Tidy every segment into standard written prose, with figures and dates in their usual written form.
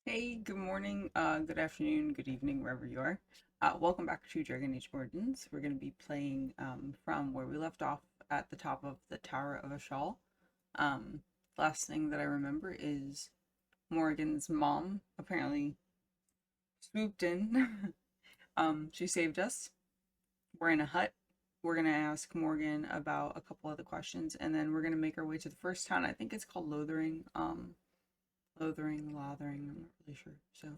Hey, good morning, good afternoon, good evening, wherever you are. Welcome back to Dragon Age Origins. We're going to be playing from where we left off at the top of the Tower of Ashal. Um, Last thing that I remember is Morgan's mom apparently swooped in. She saved us. We're in a hut. We're going to ask Morgan about a couple other questions, and then we're going to make our way to the first town. I think it's called Lothering. Lothering, I'm not really sure. So,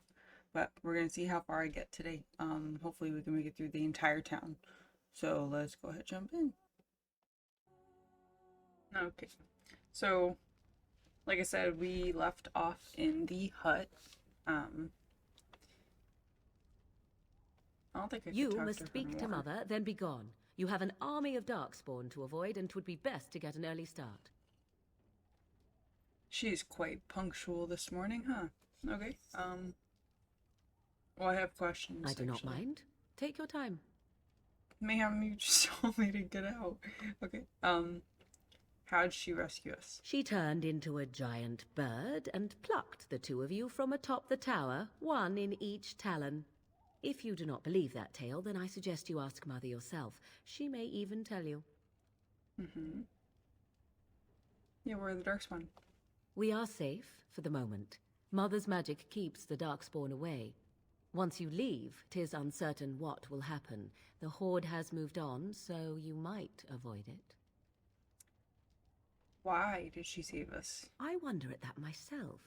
but we're gonna see how far I get today. Hopefully we can make it through the entire town. So let's go ahead and jump in. Okay. So, like I said, we left off in the hut. Um, I don't think I could You talk must to her speak to more. Mother, then be gone. You have an army of darkspawn to avoid, and 'twould be best to get an early start. She's quite punctual this morning, huh? Okay. Well, I have questions I do not actually. mind. Take your time. Ma'am, you just told me to get out. Okay. How'd she rescue us? She turned into a giant bird and plucked the two of you from atop the tower, one in each talon. If you do not believe that tale, then I suggest you ask Mother yourself. She may even tell you. Mm-hmm. Yeah, we're the Darkspawn. We are safe, for the moment. Mother's magic keeps the darkspawn away. Once you leave, 'tis uncertain what will happen. The Horde has moved on, so you might avoid it. Why did she save us? I wonder at that myself.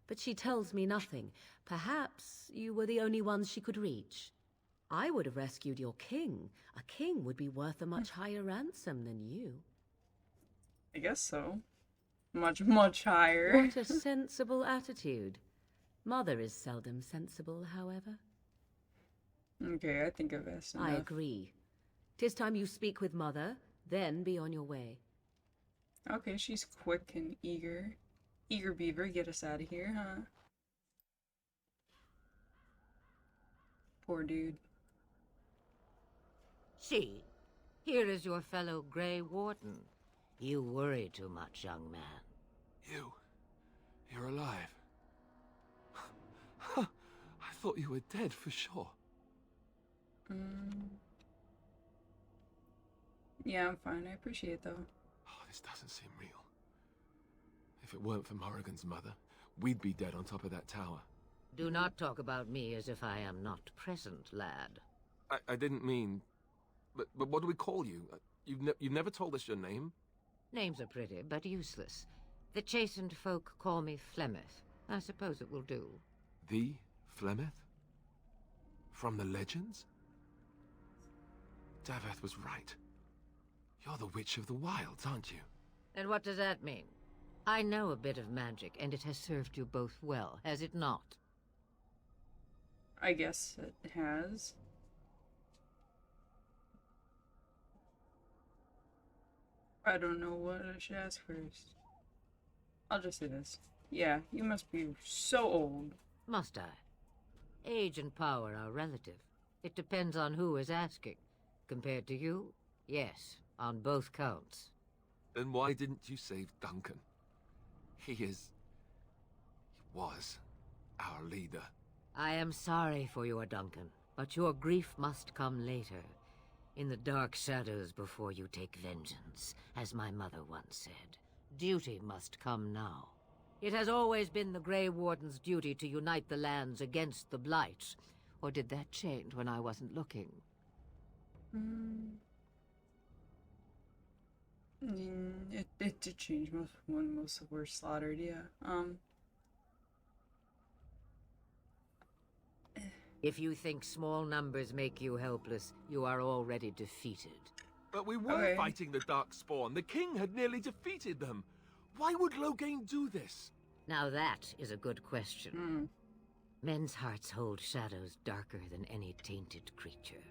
But she tells me nothing. Perhaps you were the only ones she could reach. I would have rescued your king. A king would be worth a much higher ransom than you. I guess so. Much, much higher. What a sensible attitude. Mother is seldom sensible, however. Okay, I think I've asked I enough. agree. 'Tis time you speak with Mother, then be on your way. Okay, she's quick and eager. Eager beaver, get us out of here, huh? Poor dude. See, here is your fellow Grey Warden. You worry too much, young man. You? You're alive? I thought you were dead for sure. Mm. Yeah, I'm fine. I appreciate it though. Oh, this doesn't seem real. If it weren't for Morrigan's mother, we'd be dead on top of that tower. Do not talk about me as if I am not present, lad. I didn't mean... But what do we call you? You've never told us your name? Names are pretty, but useless. The chastened folk call me Flemeth. I suppose it will do. The Flemeth? From the legends? Daveth was right. You're the Witch of the Wilds, aren't you? And what does that mean? I know a bit of magic, and it has served you both well, has it not? I guess it has. I don't know what I should ask first. I'll just say this. Yeah, you must be so old. Must I? Age and power are relative. It depends on who is asking. Compared to you, yes, on both counts. Then why didn't you save Duncan? He was our leader. I am sorry for your Duncan, but your grief must come later. In the dark shadows before you take vengeance, as my mother once said. Duty must come now. It has always been the Grey Warden's duty to unite the lands against the Blight. Or did that change when I wasn't looking? Mm. It did change when most of were slaughtered, yeah. If you think small numbers make you helpless, you are already defeated. But we were Okay. fighting the Darkspawn. The king had nearly defeated them. Why would Loghain do this? Now that is a good question. Hmm. Men's hearts hold shadows darker than any tainted creature.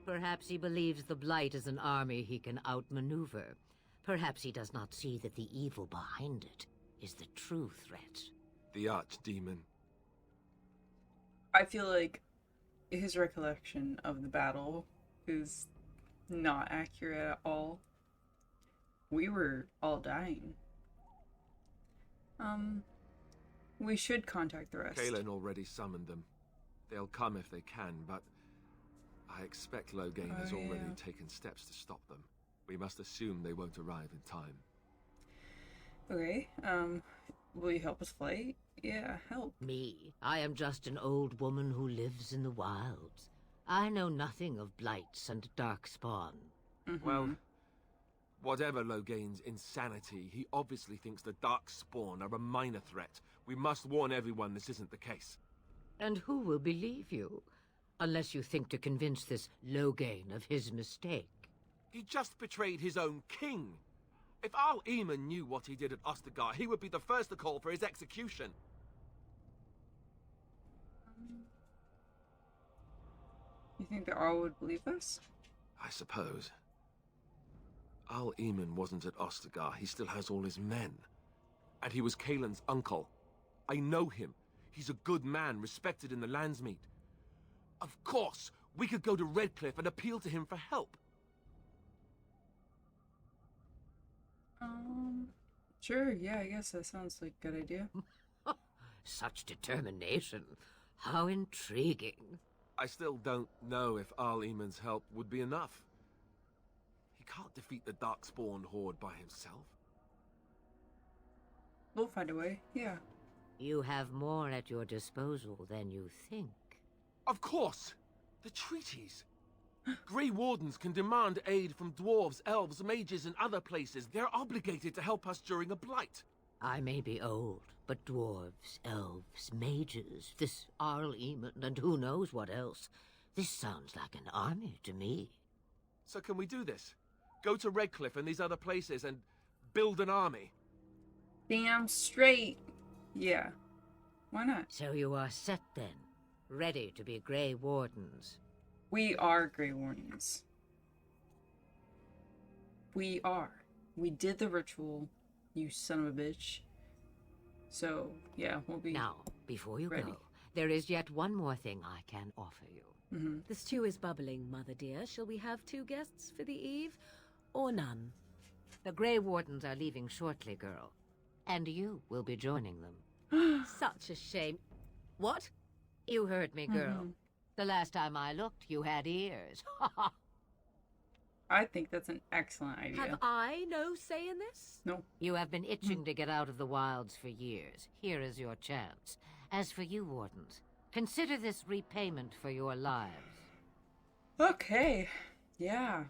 Perhaps he believes the Blight is an army he can outmaneuver. Perhaps he does not see that the evil behind it is the true threat. The Archdemon. I feel like his recollection of the battle is not accurate at all. We were all dying. We should contact the rest. Kaelin already summoned them. They'll come if they can, but I expect Logain has already taken steps to stop them. We must assume they won't arrive in time. Okay, will you help us fight? Yeah, help. Me? I am just an old woman who lives in the wilds. I know nothing of blights and darkspawn. Well, whatever Logain's insanity, he obviously thinks the Darkspawn are a minor threat. We must warn everyone this isn't the case. And who will believe you? Unless you think to convince this Logain of his mistake. He just betrayed his own king. If Al Eamon knew what he did at Ostagar, he would be the first to call for his execution. You think the Arl would believe us? I suppose. Al Eamon wasn't at Ostagar. He still has all his men. And he was Kaelin's uncle. I know him. He's a good man, respected in the Landsmeet. Of course, we could go to Redcliffe and appeal to him for help. Sure, yeah, I guess that sounds like a good idea. Such determination. How intriguing. I still don't know if Al Eamon's help would be enough. He can't defeat the Darkspawn horde by himself. We'll find a way, yeah. You have more at your disposal than you think. Of course! The treaties! Grey Wardens can demand aid from dwarves, elves, mages, and other places. They're obligated to help us during a blight. I may be old, but dwarves, elves, mages, this Arl Eamon, and who knows what else. This sounds like an army to me. So can we do this? Go to Redcliffe and these other places and build an army? Damn straight. Yeah. Why not? So you are set then, ready to be Grey Wardens. We are Grey Wardens. We are. We did the ritual, you son of a bitch. So, yeah, we'll be Now, before you ready. go, there is yet one more thing I can offer you. The stew is bubbling, Mother dear. Shall we have 2 guests for the eve, or none? The Grey Wardens are leaving shortly, girl. And you will be joining them. Such a shame. What? You heard me, girl. The last time I looked, you had ears. I think that's an excellent idea. Have I no say in this? No. You have been itching to get out of the wilds for years. Here is your chance. As for you, Wardens, consider this repayment for your lives. Okay. Yeah.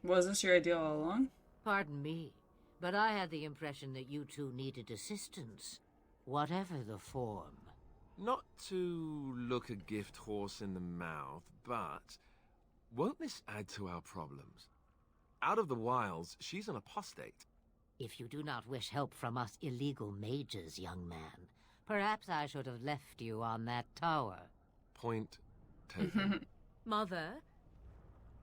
Was this your idea all along? Pardon me, but I had the impression that you two needed assistance, whatever the form. Not to look a gift horse in the mouth, but won't this add to our problems? Out of the wilds, she's an apostate. If you do not wish help from us illegal mages, young man, perhaps I should have left you on that tower. Point taken. Mother,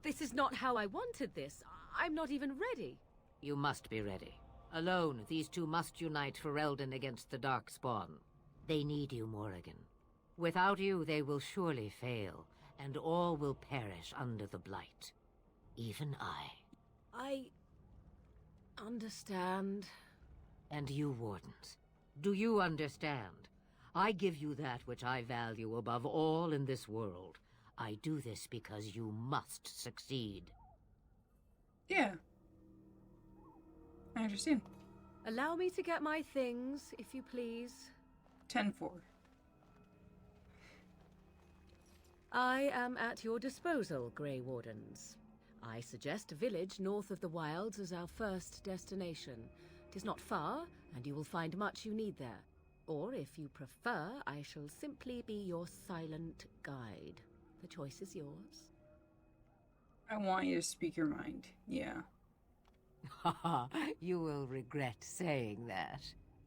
this is not how I wanted this. I'm not even ready. You must be ready. Alone, these two must unite for Eldon against the Darkspawn. They need you, Morrigan. Without you, they will surely fail, and all will perish under the blight. Even I. I understand. And you, Wardens. Do you understand? I give you that which I value above all in this world. I do this because you must succeed. Yeah. I understand. Allow me to get my things, if you please. 10-4. I am at your disposal, Grey Wardens. I suggest a village north of the wilds as our first destination. It is not far, and you will find much you need there. Or, if you prefer, I shall simply be your silent guide. The choice is yours. I want you to speak your mind. Yeah. Haha, you will regret saying that.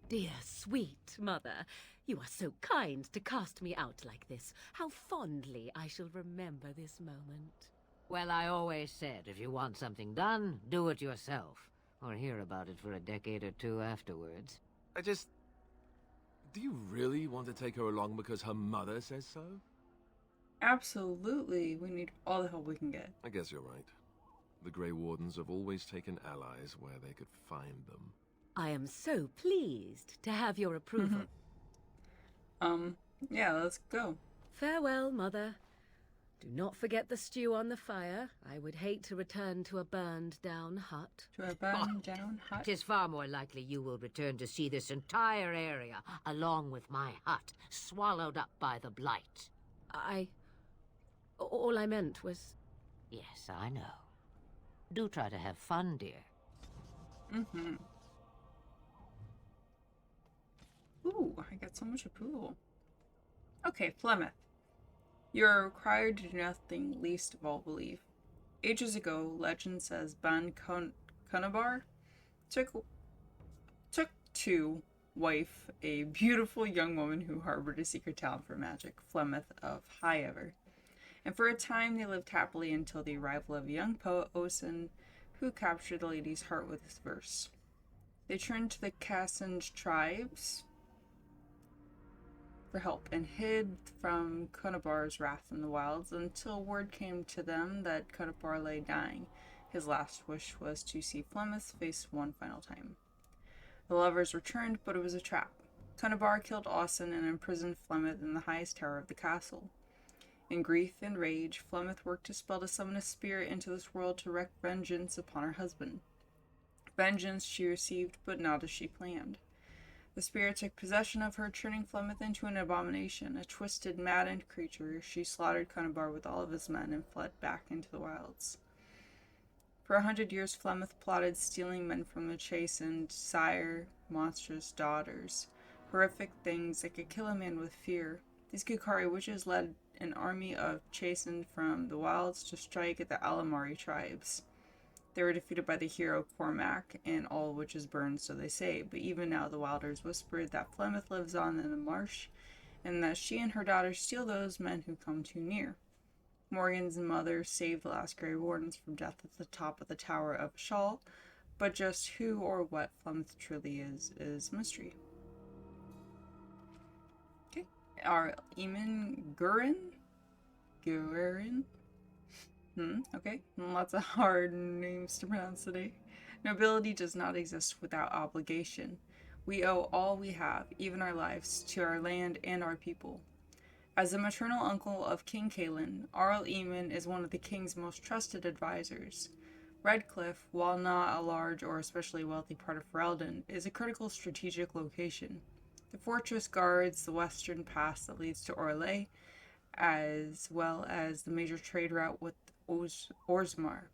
Dear, sweet mother, you are so kind to cast me out like this. How fondly I shall remember this moment. Well, I always said, if you want something done, do it yourself. Or hear about it for a decade or two afterwards. Do you really want to take her along because her mother says so? Absolutely. We need all the help we can get. I guess you're right. The Grey Wardens have always taken allies where they could find them. I am so pleased to have your approval. Yeah, let's go. Farewell, Mother. Do not forget the stew on the fire. I would hate to return to a burned-down hut. To a burned down hut. 'Tis far more likely you will return to see this entire area, along with my hut, swallowed up by the blight. All I meant was... Yes, I know. Do try to have fun, dear. Ooh, I got so much approval. Okay, Flemeth. You are required to do nothing, least of all believe. Ages ago, legend says Ban Cunabar took to wife a beautiful young woman who harbored a secret talent for magic, Flemeth of Highever. And for a time they lived happily until the arrival of a young poet, Osen, who captured the lady's heart with his verse. They turned to the Cassinge tribes for help and hid from Cunabar's wrath in the wilds until word came to them that Cunabar lay dying. His last wish was to see Flemeth face one final time. The lovers returned, but it was a trap. Cunabar killed Osen and imprisoned Flemeth in the highest tower of the castle. In grief and rage, Flemeth worked a spell to summon a spirit into this world to wreak vengeance upon her husband. Vengeance she received, but not as she planned. The spirit took possession of her, turning Flemeth into an abomination, a twisted, maddened creature. She slaughtered Cunabar with all of his men and fled back into the wilds. For 100 years, Flemeth plotted stealing men from the chastened, sire, monstrous daughters. Horrific things that could kill a man with fear. These Kukari witches led an army of chastened from the wilds to strike at the Alamari tribes. They were defeated by the hero Cormac, and all witches burned, so they say. But even now the Wilders whispered that Flemeth lives on in the marsh, and that she and her daughters steal those men who come too near. Morgan's mother saved the last Grey Wardens from death at the top of the Tower of Shawl, but just who or what Flemeth truly is mystery. Okay. Our Eamon Guerin? Okay. Lots of hard names to pronounce today. Nobility does not exist without obligation. We owe all we have, even our lives, to our land and our people. As the maternal uncle of King Caelan, Arl Eamon is one of the king's most trusted advisors. Redcliffe, while not a large or especially wealthy part of Ferelden, is a critical strategic location. The fortress guards the western pass that leads to Orlais, as well as the major trade route with Orzammar.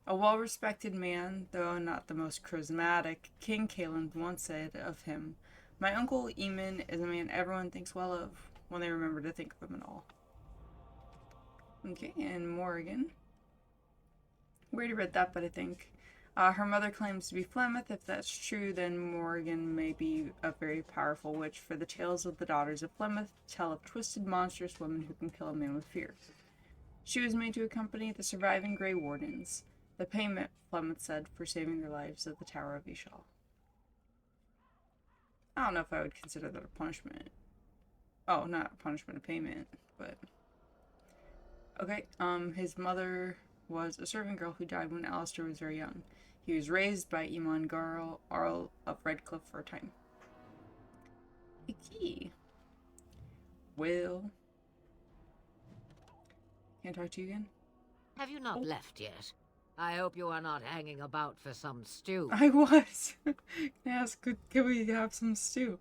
A well-respected man, though not the most charismatic, King Caelan once said of him, "My uncle Eamon is a man everyone thinks well of, when they remember to think of him at all." Okay, and Morgan. We already read that, but I think her mother claims to be Flemeth. If that's true, then Morgan may be a very powerful witch, for the tales of the daughters of Flemeth tell of twisted, monstrous women who can kill a man with fear. She was made to accompany the surviving Grey Wardens, the payment, Flemeth said, for saving their lives at the Tower of Ishal. I don't know if I would consider that a punishment. Oh, not a punishment, a payment, but... Okay, his mother was a servant girl who died when Alistair was very young. He was raised by Eamon Garl, Arl of Redcliffe for a time. Icky. Will. Can't talk to you again? Have you not left yet? I hope you are not hanging about for some stew. I was. Can I ask, can we have some stew?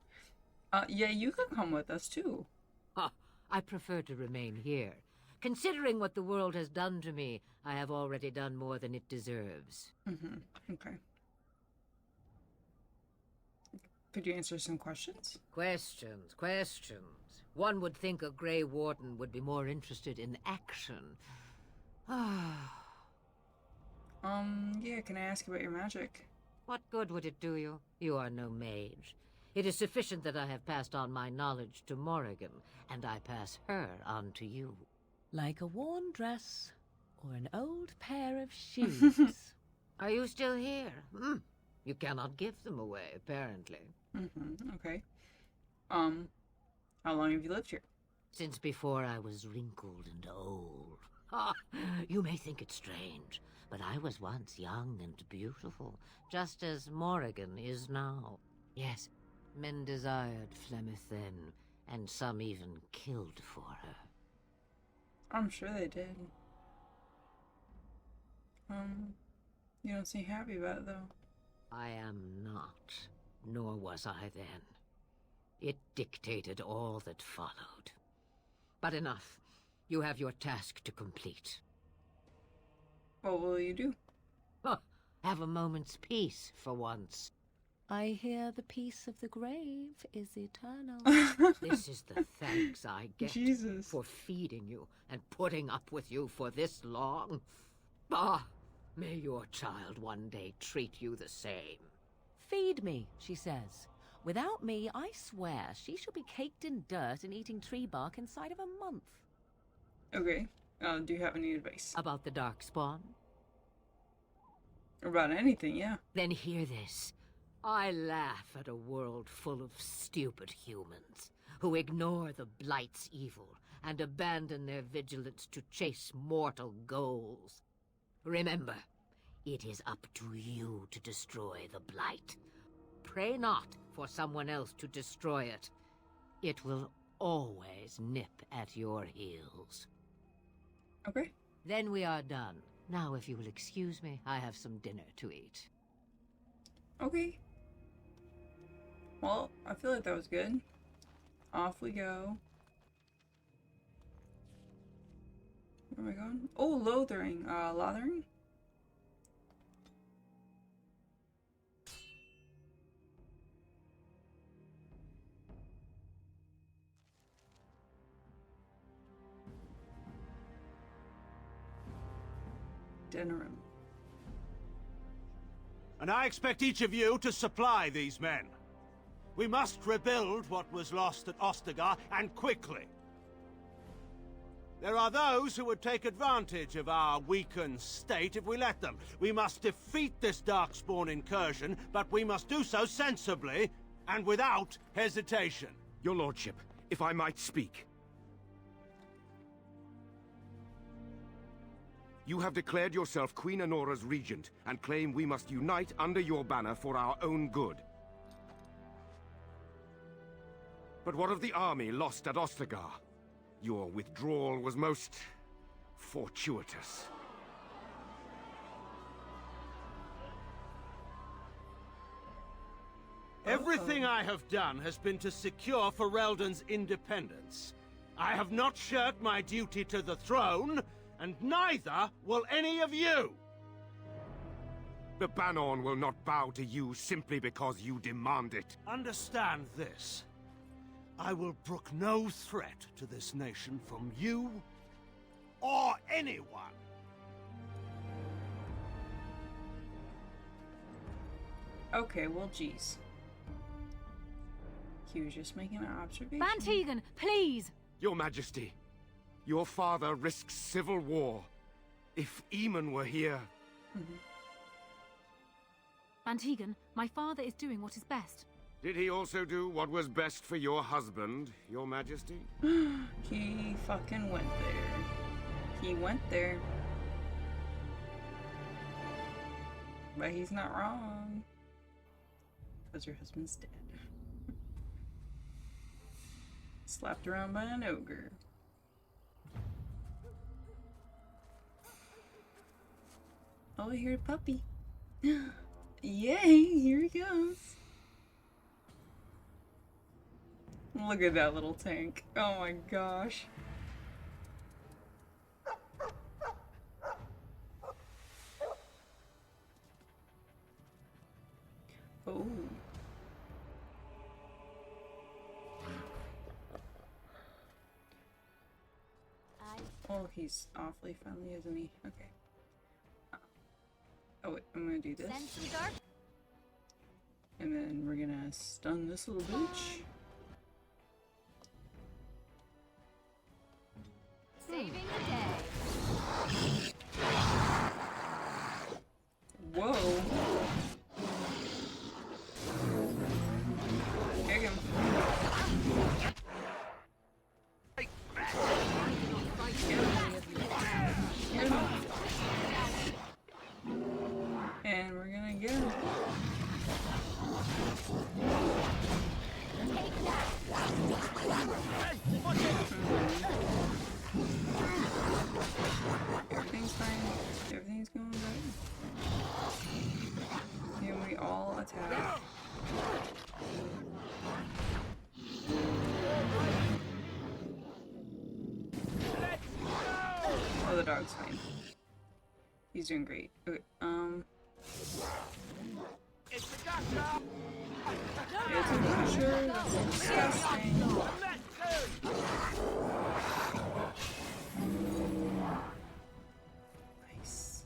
Yeah, you can come with us too. I prefer to remain here. Considering what the world has done to me, I have already done more than it deserves. Okay. Could you answer some questions? Questions. One would think a Grey Warden would be more interested in action. Yeah, can I ask about your magic? What good would it do you? You are no mage. It is sufficient that I have passed on my knowledge to Morrigan, and I pass her on to you. Like a worn dress or an old pair of shoes. Are you still here? You cannot give them away, apparently. Okay. How long have you lived here? Since before I was wrinkled and old. You may think it strange, but I was once young and beautiful, just as Morrigan is now. Yes, men desired Flemeth then, and some even killed for her. I'm sure they did. You don't seem happy about it, though. I am not, nor was I then. It dictated all that followed. But enough. You have your task to complete. What will you do? Have a moment's peace for once. I hear the peace of the grave is eternal. This is the thanks I get Jesus. for feeding you and putting up with you for this long. Bah! May your child one day treat you the same. Feed me, she says. Without me, I swear, she shall be caked in dirt and eating tree bark inside of a month. Okay. Do you have any advice? About the Darkspawn? About anything, yeah. Then hear this. I laugh at a world full of stupid humans who ignore the Blight's evil and abandon their vigilance to chase mortal goals. Remember, it is up to you to destroy the Blight. Pray not for someone else to destroy it. It will always nip at your heels. Okay. Then we are done. Now, if you will excuse me, I have some dinner to eat. Okay. Well, I feel like that was good. Off we go. Where am I going? Oh, Lothering. Lothering? Dinner room. And I expect each of you to supply these men. We must rebuild what was lost at Ostagar, and quickly. There are those who would take advantage of our weakened state if we let them. We must defeat this Darkspawn incursion, but we must do so sensibly and without hesitation. Your lordship, if I might speak. You have declared yourself Queen Honora's regent, and claim we must unite under your banner for our own good. But what of the army lost at Ostagar? Your withdrawal was most fortuitous. Everything I have done has been to secure Ferelden's independence. I have not shirked my duty to the throne, and neither will any of you! The Banon will not bow to you simply because you demand it. Understand this. I will brook no threat to this nation from you or anyone. Okay, well, geez. He was just making an observation. Van Tegan, please! Your Majesty, your father risks civil war. If Eamon were here... Van Tegan, my father is doing what is best. Did he also do what was best for your husband, your Majesty? He fucking went there. He went there. But he's not wrong. Because your husband's dead. Slapped around by an ogre. Oh, I hear a puppy. Yay, here he goes. Look at that little tank. Oh my gosh. Oh. Oh, he's awfully friendly, isn't he? Okay. Oh wait, I'm gonna do this. And then we're gonna stun this little bitch. Saving the day. Whoa. Kick him. Get him. Get him. the dog's fine. He's doing great. Okay, It's a gotcha! it's a pusher. That's disgusting. Nice.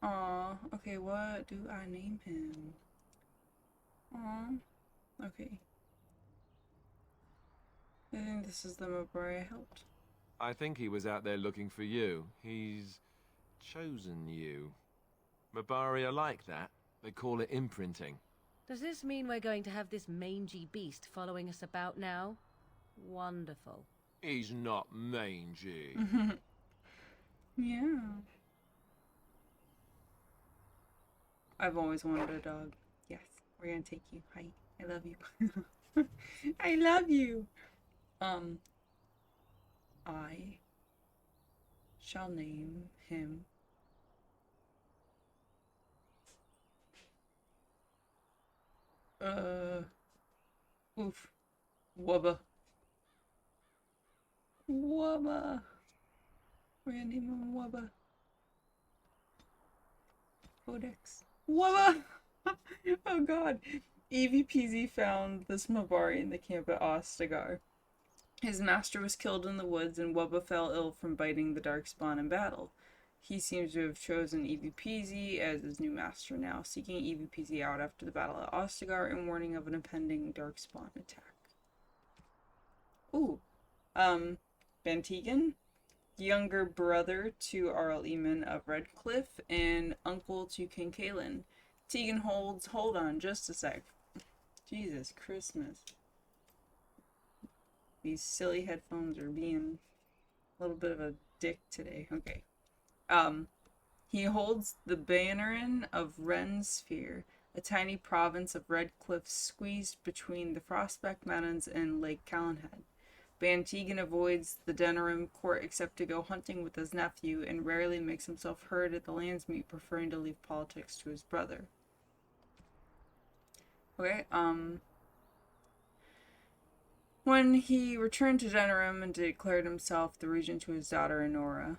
Aw, okay, what do I name him? Aw, okay. I think this is the Mabari I helped. I think he was out there looking for you. He's chosen you. Mabari are like that. They call it imprinting. Does this mean we're going to have this mangy beast following us about now? Wonderful. He's not mangy. Yeah. I've always wanted a dog. Yes, we're gonna take you. Hi, I love you. I love you. I shall name him oof. Wubba. Wubba. We're gonna name him Wubba. Codex. Wubba! Oh god. EVPZ found this Mabari in the camp at Ostagar. His master was killed in the woods and Wubba fell ill from biting the Darkspawn in battle. He seems to have chosen EVPZ as his new master now, seeking EVPZ out after the battle at Ostagar and warning of an impending Darkspawn attack. Ooh. Bantegan? Younger brother to Arl Eamon of Redcliffe and uncle to King Kaelin. Tegan hold on just a sec. Jesus Christmas. These silly headphones are being a little bit of a dick today. Okay. He holds the Bannerin of Rensphere, a tiny province of Redcliffe squeezed between the Frostback Mountains and Lake Callanhead. Bantegan avoids the Denerim court except to go hunting with his nephew and rarely makes himself heard at the Landsmeet, preferring to leave politics to his brother. Okay, when he returned to Denerim and declared himself the regent to his daughter Enora,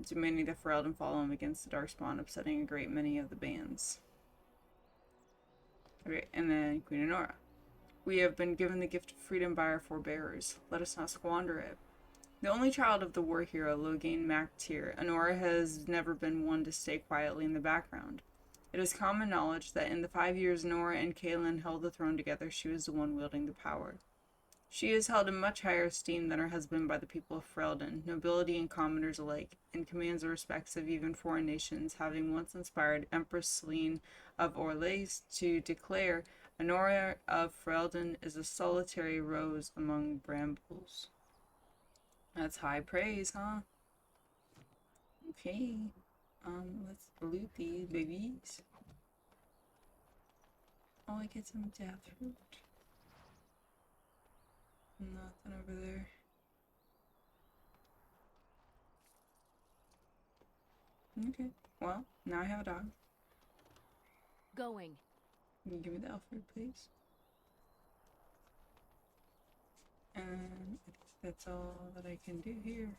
demanding that Ferelden follow him against the Darkspawn, upsetting a great many of the bands. Okay, and then Queen Enora. We have been given the gift of freedom by our forebears. Let us not squander it. The only child of the war hero Logain Mactyr, Enora has never been one to stay quietly in the background. It is common knowledge that in the 5 years Enora and Kaelin held the throne together, she was the one wielding the power. She is held in much higher esteem than her husband by the people of Ferelden, nobility and commoners alike, and commands the respects of even foreign nations, having once inspired Empress Selene of Orlais to declare Enora of Ferelden is a solitary rose among brambles. That's high praise, huh? Okay. Let's loot these babies. Oh, I get some death root. Nothing over there. Okay. Well, now I have a dog. Going. Can you give me the elf root, please? And I think that's all that I can do here.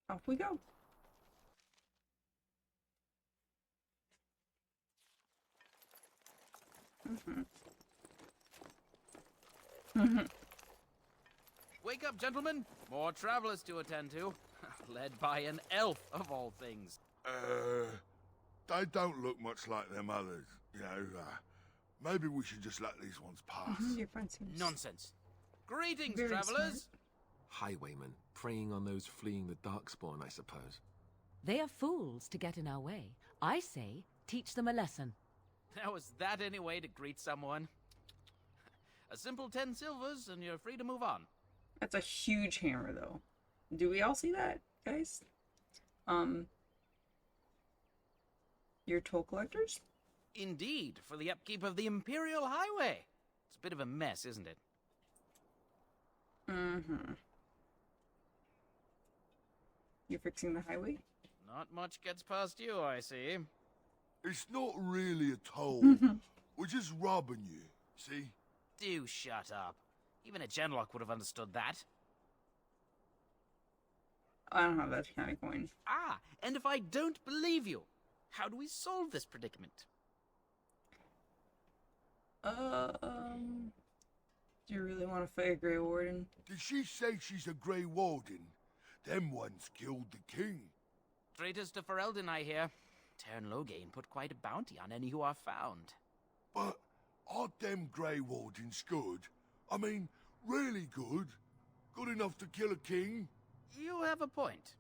Off we go. Wake up, gentlemen! More travelers to attend to. Led by an elf, of all things. They don't look much like them others. You know, maybe we should just let these ones pass. Your friend seems Nonsense. Greetings, very travelers! Highwaymen, preying on those fleeing the Darkspawn, I suppose. They are fools to get in our way. I say, teach them a lesson. Now, is that any way to greet someone? A simple 10 silvers, and you're free to move on. That's a huge hammer, though. Do we all see that, guys? Your toll collectors? Indeed, for the upkeep of the Imperial Highway. It's a bit of a mess, isn't it? Mm-hmm. You're fixing the highway? Not much gets past you, I see. It's not really a toll. We're just robbing you. See? Do shut up. Even a Genlock would have understood that. I don't have that kind of coin. Ah, and if I don't believe you, how do we solve this predicament? Do you really want to fight a Grey Warden? Did she say she's a Grey Warden? Them ones killed the king. Traitors to Ferelden, I hear. Tern Loghain put quite a bounty on any who are found. But aren't them Grey Wardens good? I mean, really good? Good enough to kill a king? You have a point.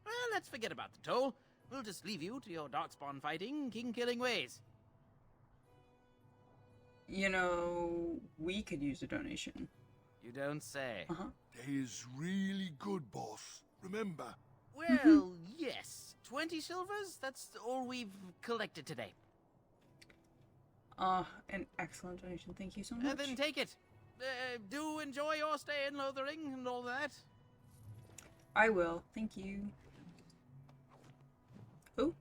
Well, let's forget about the toll. We'll just leave you to your darkspawn fighting, king-killing ways. You know, we could use a donation. You don't say. Uh-huh. They is really good, boss. Remember? Well, yes. 20 silvers? That's all we've collected today. An excellent donation. Thank you so much. Then take it. Do enjoy your stay in Lothering and all that. I will. Thank you. Oh.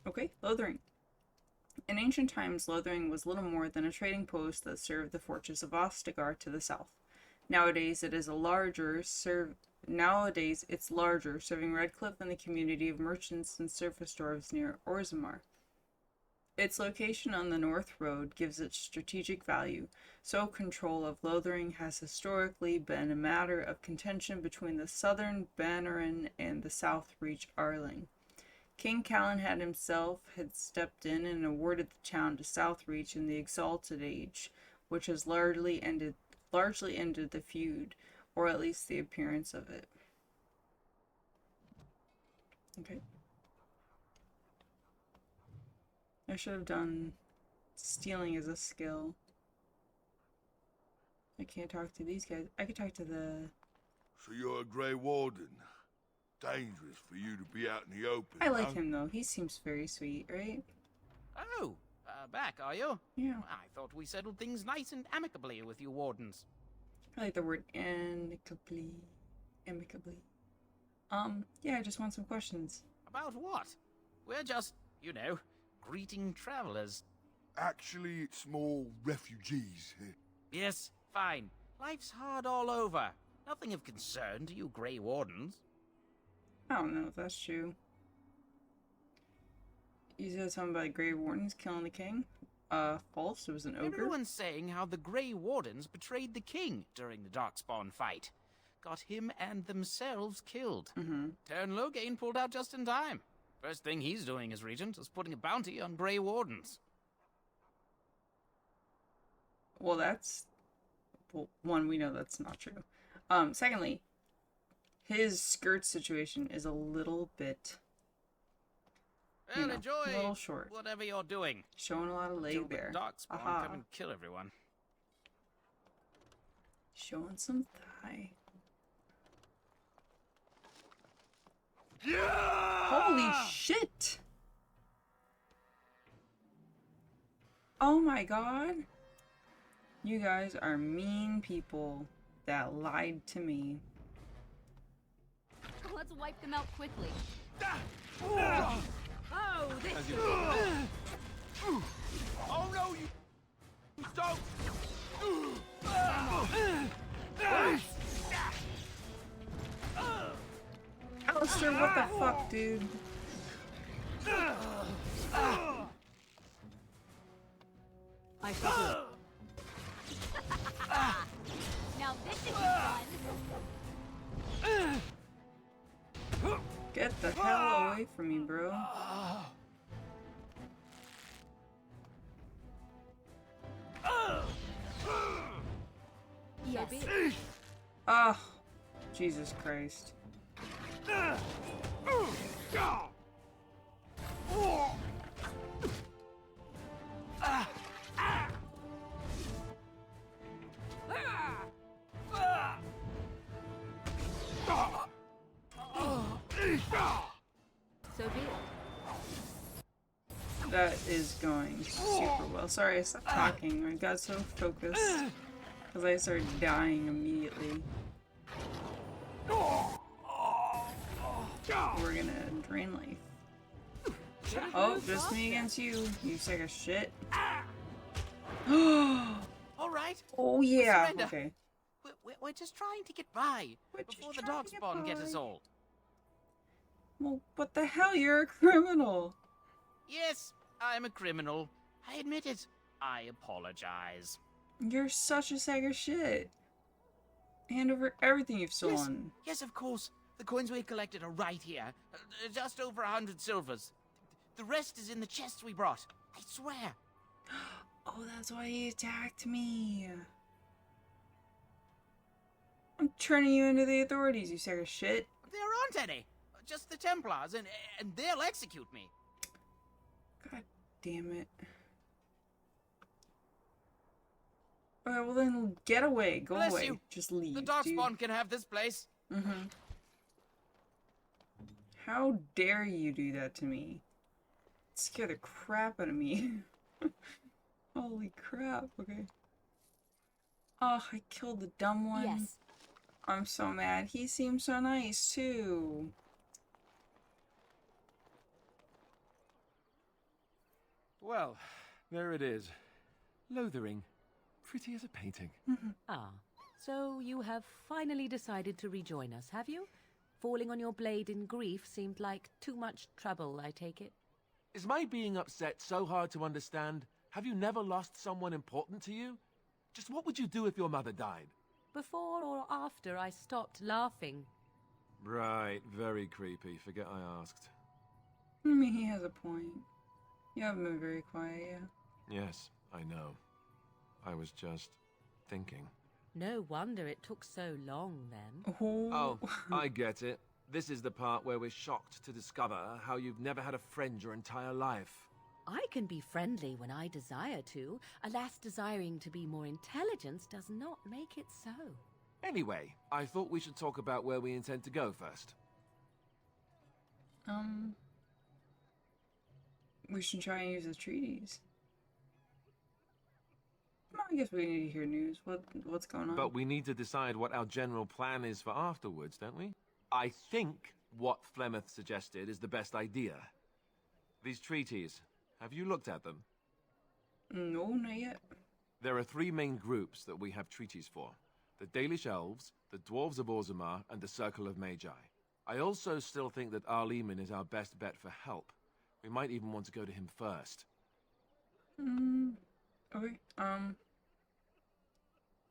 Okay, Lothering. In ancient times, Lothering was little more than a trading post that served the fortress of Ostagar to the south. Nowadays, it's larger, serving Redcliffe and the community of merchants and surface dwarves near Orzammar. Its location on the North Road gives it strategic value, so control of Lothering has historically been a matter of contention between the southern Bannerin and the South Reach Arling. King Calenhad himself had stepped in and awarded the town to Southreach in the Exalted Age, which has largely ended the feud, or at least the appearance of it. Okay. I should have done stealing as a skill. I can't talk to these guys. I could talk to the... So you're a Grey Warden? Dangerous for you to be out in the open. I like him though. He seems very sweet, right? Oh, back, are you? Yeah. I thought we settled things nice and amicably with you wardens. I like the word amicably. Amicably. Yeah, I just want some questions. About what? We're just, you know, greeting travelers. Actually, it's more refugees. Yes, fine. Life's hard all over. Nothing of concern to you Grey Wardens. I don't know if that's true. You said something about Grey Wardens killing the king? False. It was an ogre. Everyone's saying how the Grey Wardens betrayed the king during the Darkspawn fight. Got him and themselves killed. Tern Loghain pulled out just in time. First thing he's doing as regent is putting a bounty on Grey Wardens. Well, that's... Well, one, we know that's not true. Secondly, his skirt situation is a little bit... Well, enjoy a little short. whatever you're doing. Showing a lot of leg there. The Darkspawn Aha. come and kill everyone. Showing some thigh. Yeah! Holy shit! Oh my god. You guys are mean people that lied to me. Let's wipe them out quickly. Oh, this Oh no, you don't! Alistair, what the fuck, dude? I shall do it. Now this should be fun. Get the hell away from me, bro. Yes. Oh, Jesus Christ. So be it. That is going super well. Sorry, I stopped talking. I got so focused because I started dying immediately. We're gonna drain life. Oh, just me against you. You sack of shit. All right. Oh yeah. Surrender. Okay. We're just trying to get by We're before just the trying to get darkspawn get by. us all. Well, what the hell? You're a criminal. Yes, I'm a criminal. I admit it. I apologize. You're such a sack of shit. Hand over everything you've stolen. Yes, of course. The coins we collected are right here. Just over 100 silvers. The rest is in the chests we brought. I swear. Oh, that's why he attacked me. I'm turning you into the authorities, you sack of shit. There aren't any. Just the Templars, and they'll execute me. God damn it. Alright, well then get away. Go Bless away. you. Just leave. The darkspawn can have this place. Mm-hmm. How dare you do that to me? Scare the crap out of me. Holy crap, okay. Oh, I killed the dumb one. Yes. I'm so mad. He seems so nice, too. Well, there it is. Lothering. Pretty as a painting. Ah, so you have finally decided to rejoin us, have you? Falling on your blade in grief seemed like too much trouble, I take it. Is my being upset so hard to understand? Have you never lost someone important to you? Just what would you do if your mother died? Before or after I stopped laughing? Right, very creepy. Forget I asked. I mean, he has a point. You haven't been very quiet, yeah. Yes, I know. I was just thinking. No wonder it took so long, then. Oh, I get it. This is the part where we're shocked to discover how you've never had a friend your entire life. I can be friendly when I desire to. Alas, desiring to be more intelligent does not make it so. Anyway, I thought we should talk about where we intend to go first. We should try and use the treaties. Well, I guess we need to hear news. What's going on? But we need to decide what our general plan is for afterwards, don't we? I think what Flemeth suggested is the best idea. These treaties, have you looked at them? No, not yet. There are three main groups that we have treaties for. The Dalish Elves, the Dwarves of Orzammar, and the Circle of Magi. I also still think that Arleman is our best bet for help. We might even want to go to him first. Okay,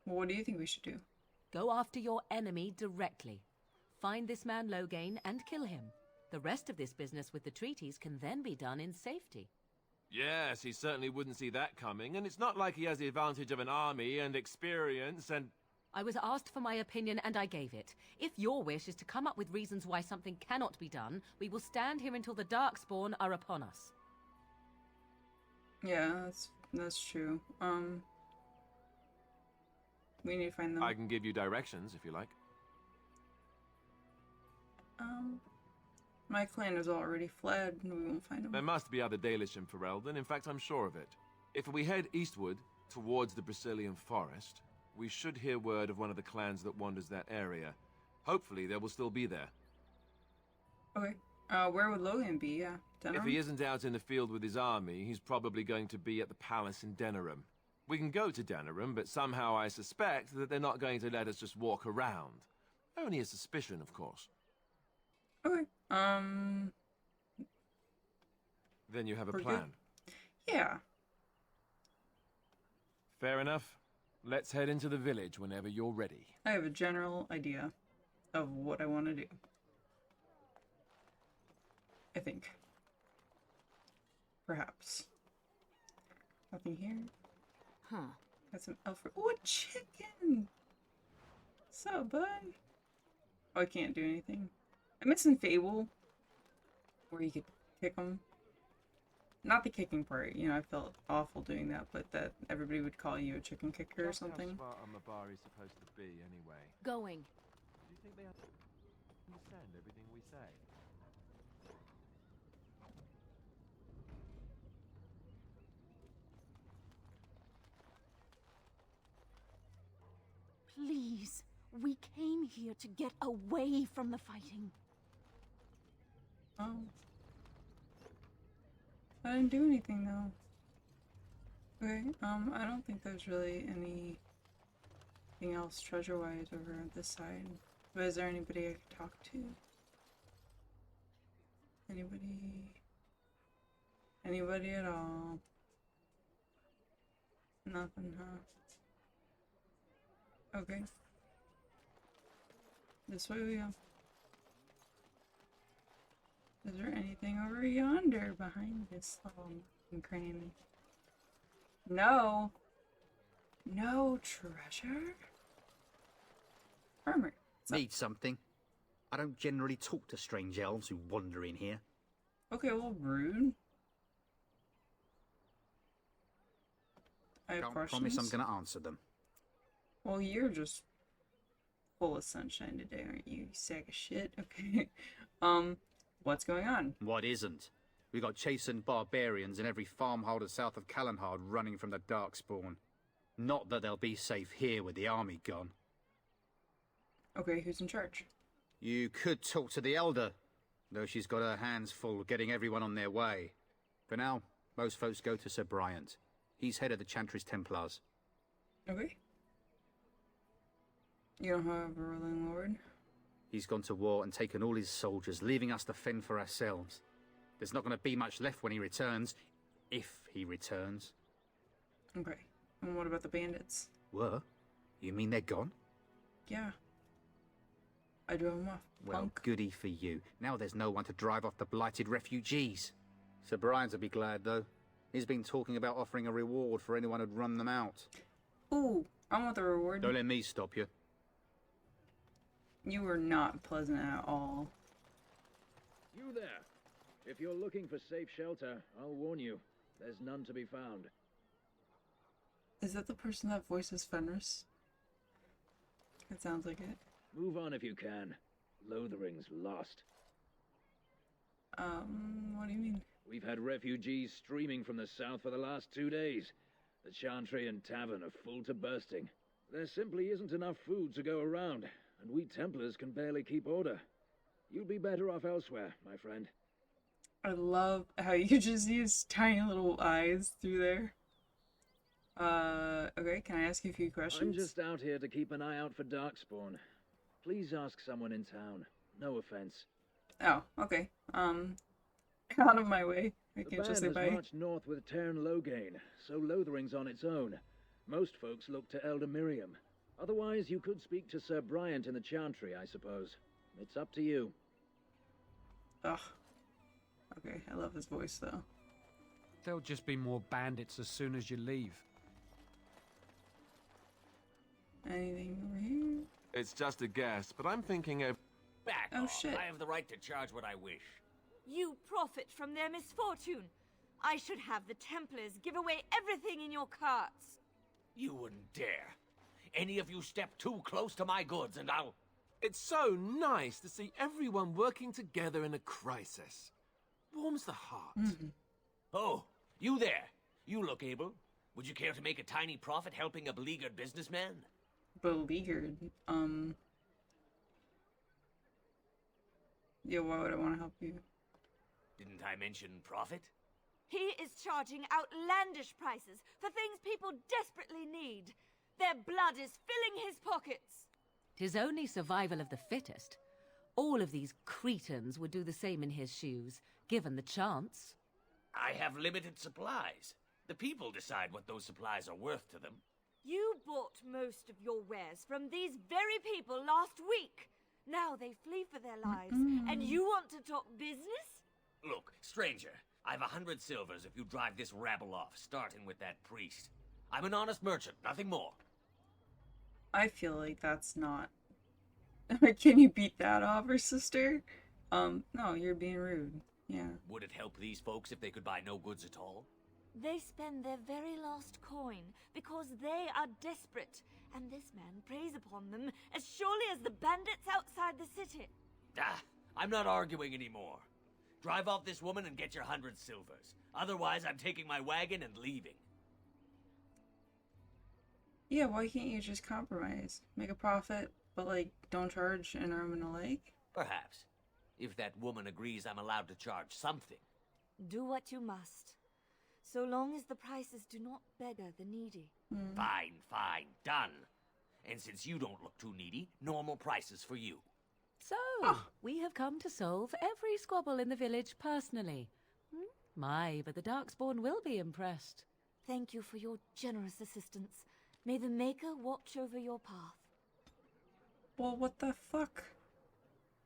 what do you think we should do? Go after your enemy directly. Find this man Loghain and kill him. The rest of this business with the treaties can then be done in safety. Yes, he certainly wouldn't see that coming, and it's not like he has the advantage of an army and experience and... I was asked for my opinion and I gave it. If your wish is to come up with reasons why something cannot be done, we will stand here until the Darkspawn are upon us. Yeah, that's true. We need to find them. I can give you directions, if you like. My clan has already fled, and we won't find them. There must be other Dalish in Ferelden. In fact, I'm sure of it. If we head eastward, towards the Brazilian forest, we should hear word of one of the clans that wanders that area. Hopefully, they will still be there. Okay. Where would Logan be? Yeah, Denerim? If he isn't out in the field with his army, he's probably going to be at the palace in Denerim. We can go to Denerim, but somehow I suspect that they're not going to let us just walk around. Only a suspicion, of course. Okay. Then you have a We're plan. Good. Yeah. Fair enough. Let's head into the village whenever you're ready. I have a general idea of what I want to do. I think. Perhaps. Nothing here. Huh. Got some elf. Oh, a chicken! What's up, bud? Oh, I can't do anything. I'm missing Fable. Where you could kick them. Not the kicking part, you know, I felt awful doing that, but that everybody would call you a chicken kicker or something. How smart Amabari is supposed to be, anyway? Going. Do you think they understand everything we say? Please. We came here to get away from the fighting. Oh. I didn't do anything though. Okay, I don't think there's really anything else treasure-wise over on this side. But is there anybody I could talk to? Anybody? Anybody at all? Nothing, huh? Okay. This way we go. Is there anything over yonder behind this little cranny? No. No treasure? Armor. Need something? I don't generally talk to strange elves who wander in here. Okay, well, rude. I have Can't questions. promise I'm gonna answer them. Well, you're just full of sunshine today, aren't you? You sack of shit. Okay. What's going on? What isn't? We got chastened barbarians in every farmholder south of Callanhard running from the Darkspawn. Not that they'll be safe here with the army gone. Okay, who's in charge? You could talk to the Elder, though she's got her hands full getting everyone on their way. For now, most folks go to Sir Bryant. He's head of the Chantry's Templars. Okay. You don't have a ruling lord? He's gone to war and taken all his soldiers, leaving us to fend for ourselves. There's not going to be much left when he returns. If he returns. Okay. And what about the bandits? What? You mean they're gone? Yeah. I drove them off. Well, Punk. goody for you. Now there's no one to drive off the blighted refugees. Sir Brian's will be glad, though. He's been talking about offering a reward for anyone who'd run them out. Ooh, I want the reward. Don't let me stop you. You were not pleasant at all. You there. If you're looking for safe shelter, I'll warn you. There's none to be found. Is that the person that voices Fenris? It sounds like it. Move on if you can. Lothering's lost. What do you mean? We've had refugees streaming from the south for the last 2 days. The Chantry and Tavern are full to bursting. There simply isn't enough food to go around, and we Templars can barely keep order. You'll be better off elsewhere, my friend. I love how you just use tiny little eyes through there. Okay, can I ask you a few questions? I'm just out here to keep an eye out for Darkspawn. Please ask someone in town. No offense. Oh, okay. Out of my way. I can't just say The band bye. has marched north with Tern Loghain, so Lothering's on its own. Most folks look to Elder Miriam. Otherwise, you could speak to Sir Bryant in the Chantry, I suppose. It's up to you. Ugh. Okay, I love his voice, though. There'll just be more bandits as soon as you leave. Anything over here? It's just a guess, but I'm thinking of... Back Oh, off. shit. I have the right to charge what I wish. You profit from their misfortune. I should have the Templars give away everything in your carts. You wouldn't dare. Any of you step too close to my goods and I'll... It's so nice to see everyone working together in a crisis. Warms the heart. Oh, you there. You look able. Would you care to make a tiny profit helping a beleaguered businessman? Beleaguered. Yeah, why would I want to help you? Didn't I mention profit? He is charging outlandish prices for things people desperately need. Their blood is filling his pockets. 'Tis only survival of the fittest. All of these cretins would do the same in his shoes, given the chance. I have limited supplies. The people decide what those supplies are worth to them. You bought most of your wares from these very people last week. Now they flee for their lives, and you want to talk business? Look, stranger, I've 100 silvers if you drive this rabble off, starting with that priest. I'm an honest merchant, nothing more. I feel like that's not... Can you beat that offer, sister? No, you're being rude. Yeah. Would it help these folks if they could buy no goods at all? They spend their very last coin because they are desperate, and this man preys upon them as surely as the bandits outside the city. Ah, I'm not arguing anymore. Drive off this woman and get your 100 silvers. Otherwise, I'm taking my wagon and leaving. Yeah, why can't you just compromise? Make a profit, but, like, don't charge an arm and a leg? Perhaps. If that woman agrees I'm allowed to charge something. Do what you must. so long as the prices do not beggar the needy. Fine, fine, done. And since you don't look too needy, normal prices for you. So, we have come to solve every squabble in the village personally. My, but the Darkspawn will be impressed. Thank you for your generous assistance. May the Maker watch over your path. Well, what the fuck?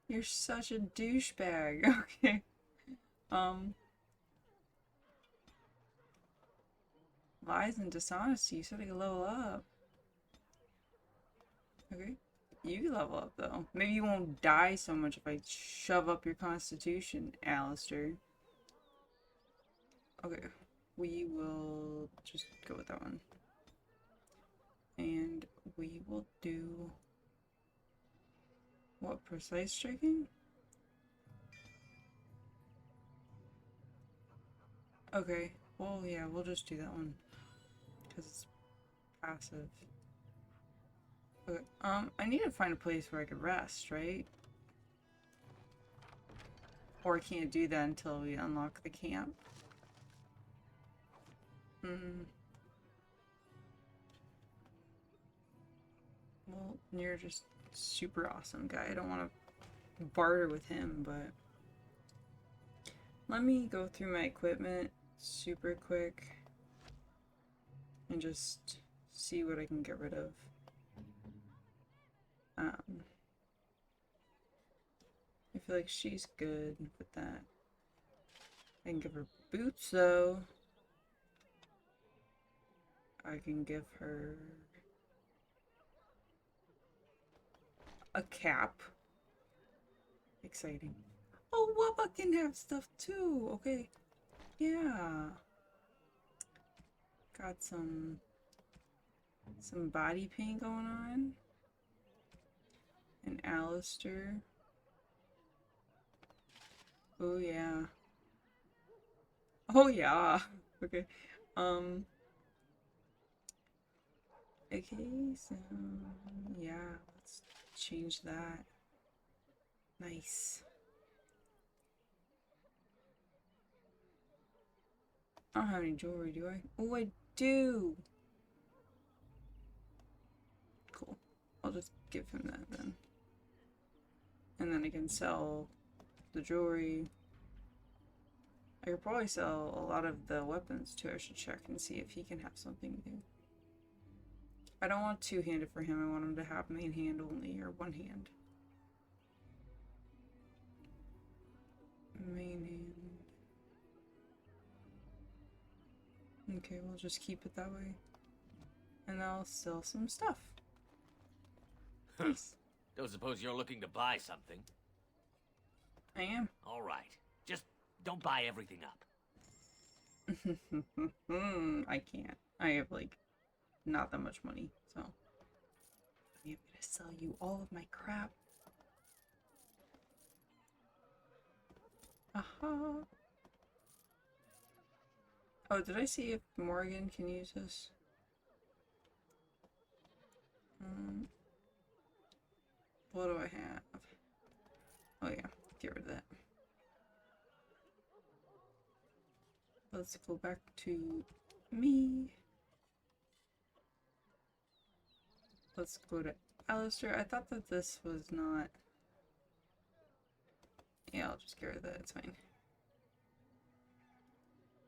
You're such a douchebag. Okay. Lies and dishonesty. You said I could level up. Okay. You can level up, though. Maybe you won't die so much if I shove up your constitution, Alistair. Okay. We will just go with that one. And we will do... What, precise striking? Okay. Well, yeah, we'll just do that one. Because it's passive. Okay, I need to find a place where I could rest, right? Or I can't do that until we unlock the camp. Well, you're just super awesome guy. I don't want to barter with him, but... Let me go through my equipment super quick. And just see what I can get rid of. I feel like she's good with that. I can give her boots, though. I can give her a cap. Exciting. Oh, Wubba can have stuff too. Okay. Yeah. Got some body paint going on. And Alistair. Oh yeah. Oh yeah. Okay. Okay, so yeah, let's change that. Nice. I don't have any jewelry, do I? Oh, I do. Cool. I'll just give him that then. And then I can sell the jewelry. I could probably sell a lot of the weapons too. I should check and see if he can have something new. I don't want two-handed for him. I want him to have main hand only, or one hand. Main hand. Okay, we'll just keep it that way. And I'll sell some stuff. Nice. Don't suppose you're looking to buy something? I am. All right. Just don't buy everything up. I can't. I have, like, not that much money, so. I'm gonna sell you all of my crap. Aha. Oh, did I see if Morgan can use this? What do I have? Oh yeah, get rid of that. Let's go back to me. Let's go to Alistair. I thought that this was not... Yeah, I'll just get rid of that. It's fine.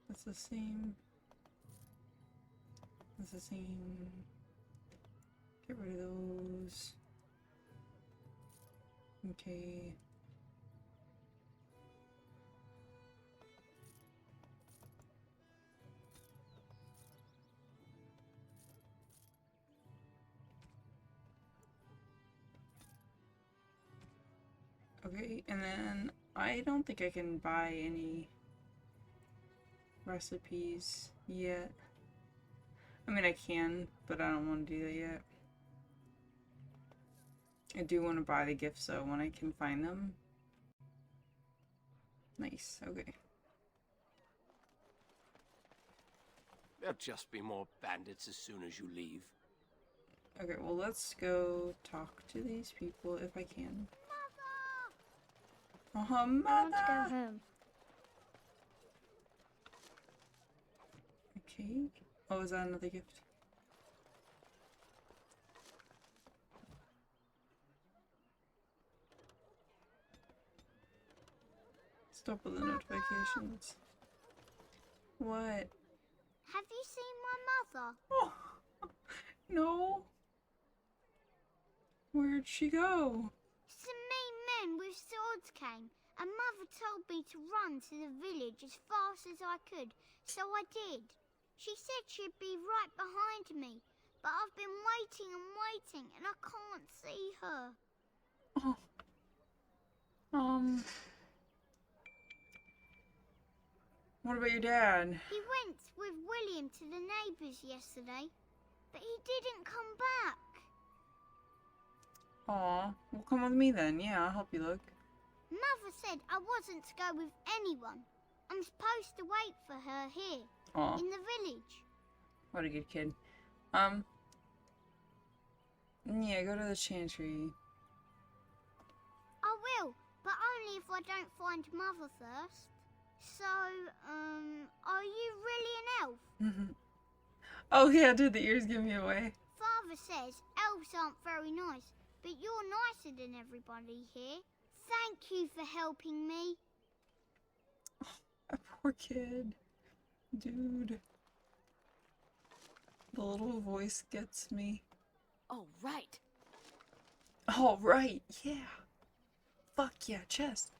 That's the same. That's the same. Get rid of those. Okay. Okay, and then I don't think I can buy any recipes yet. I mean, I can, but I don't want to do that yet. I do want to buy the gifts though when I can find them. Nice, okay. There'll just be more bandits as soon as you leave. Okay, well let's go talk to these people if I can. Mother! I want to go home. egg? Oh, is that another gift? Stop with the notifications. What? Have you seen my mother? Oh, no. Where'd she go? Some mean men with swords came, and Mother told me to run to the village as fast as I could, so I did. She said she'd be right behind me, but I've been waiting and waiting, and I can't see her. Oh. What about your dad? He went with William to the neighbours yesterday, but he didn't come back. Aw, well come with me then. Yeah, I'll help you look. Mother said I wasn't to go with anyone. I'm supposed to wait for her here, Aw. in the village. What a good kid. Yeah, go to the chantry. I will, but only if I don't find Mother first. So, are you really an elf? Oh yeah, did the ears give me away? Father says elves aren't very nice, but you're nicer than everybody here. Thank you for helping me. A poor kid. Dude. The little voice gets me. Oh, right. All right, yeah. Fuck yeah, chest.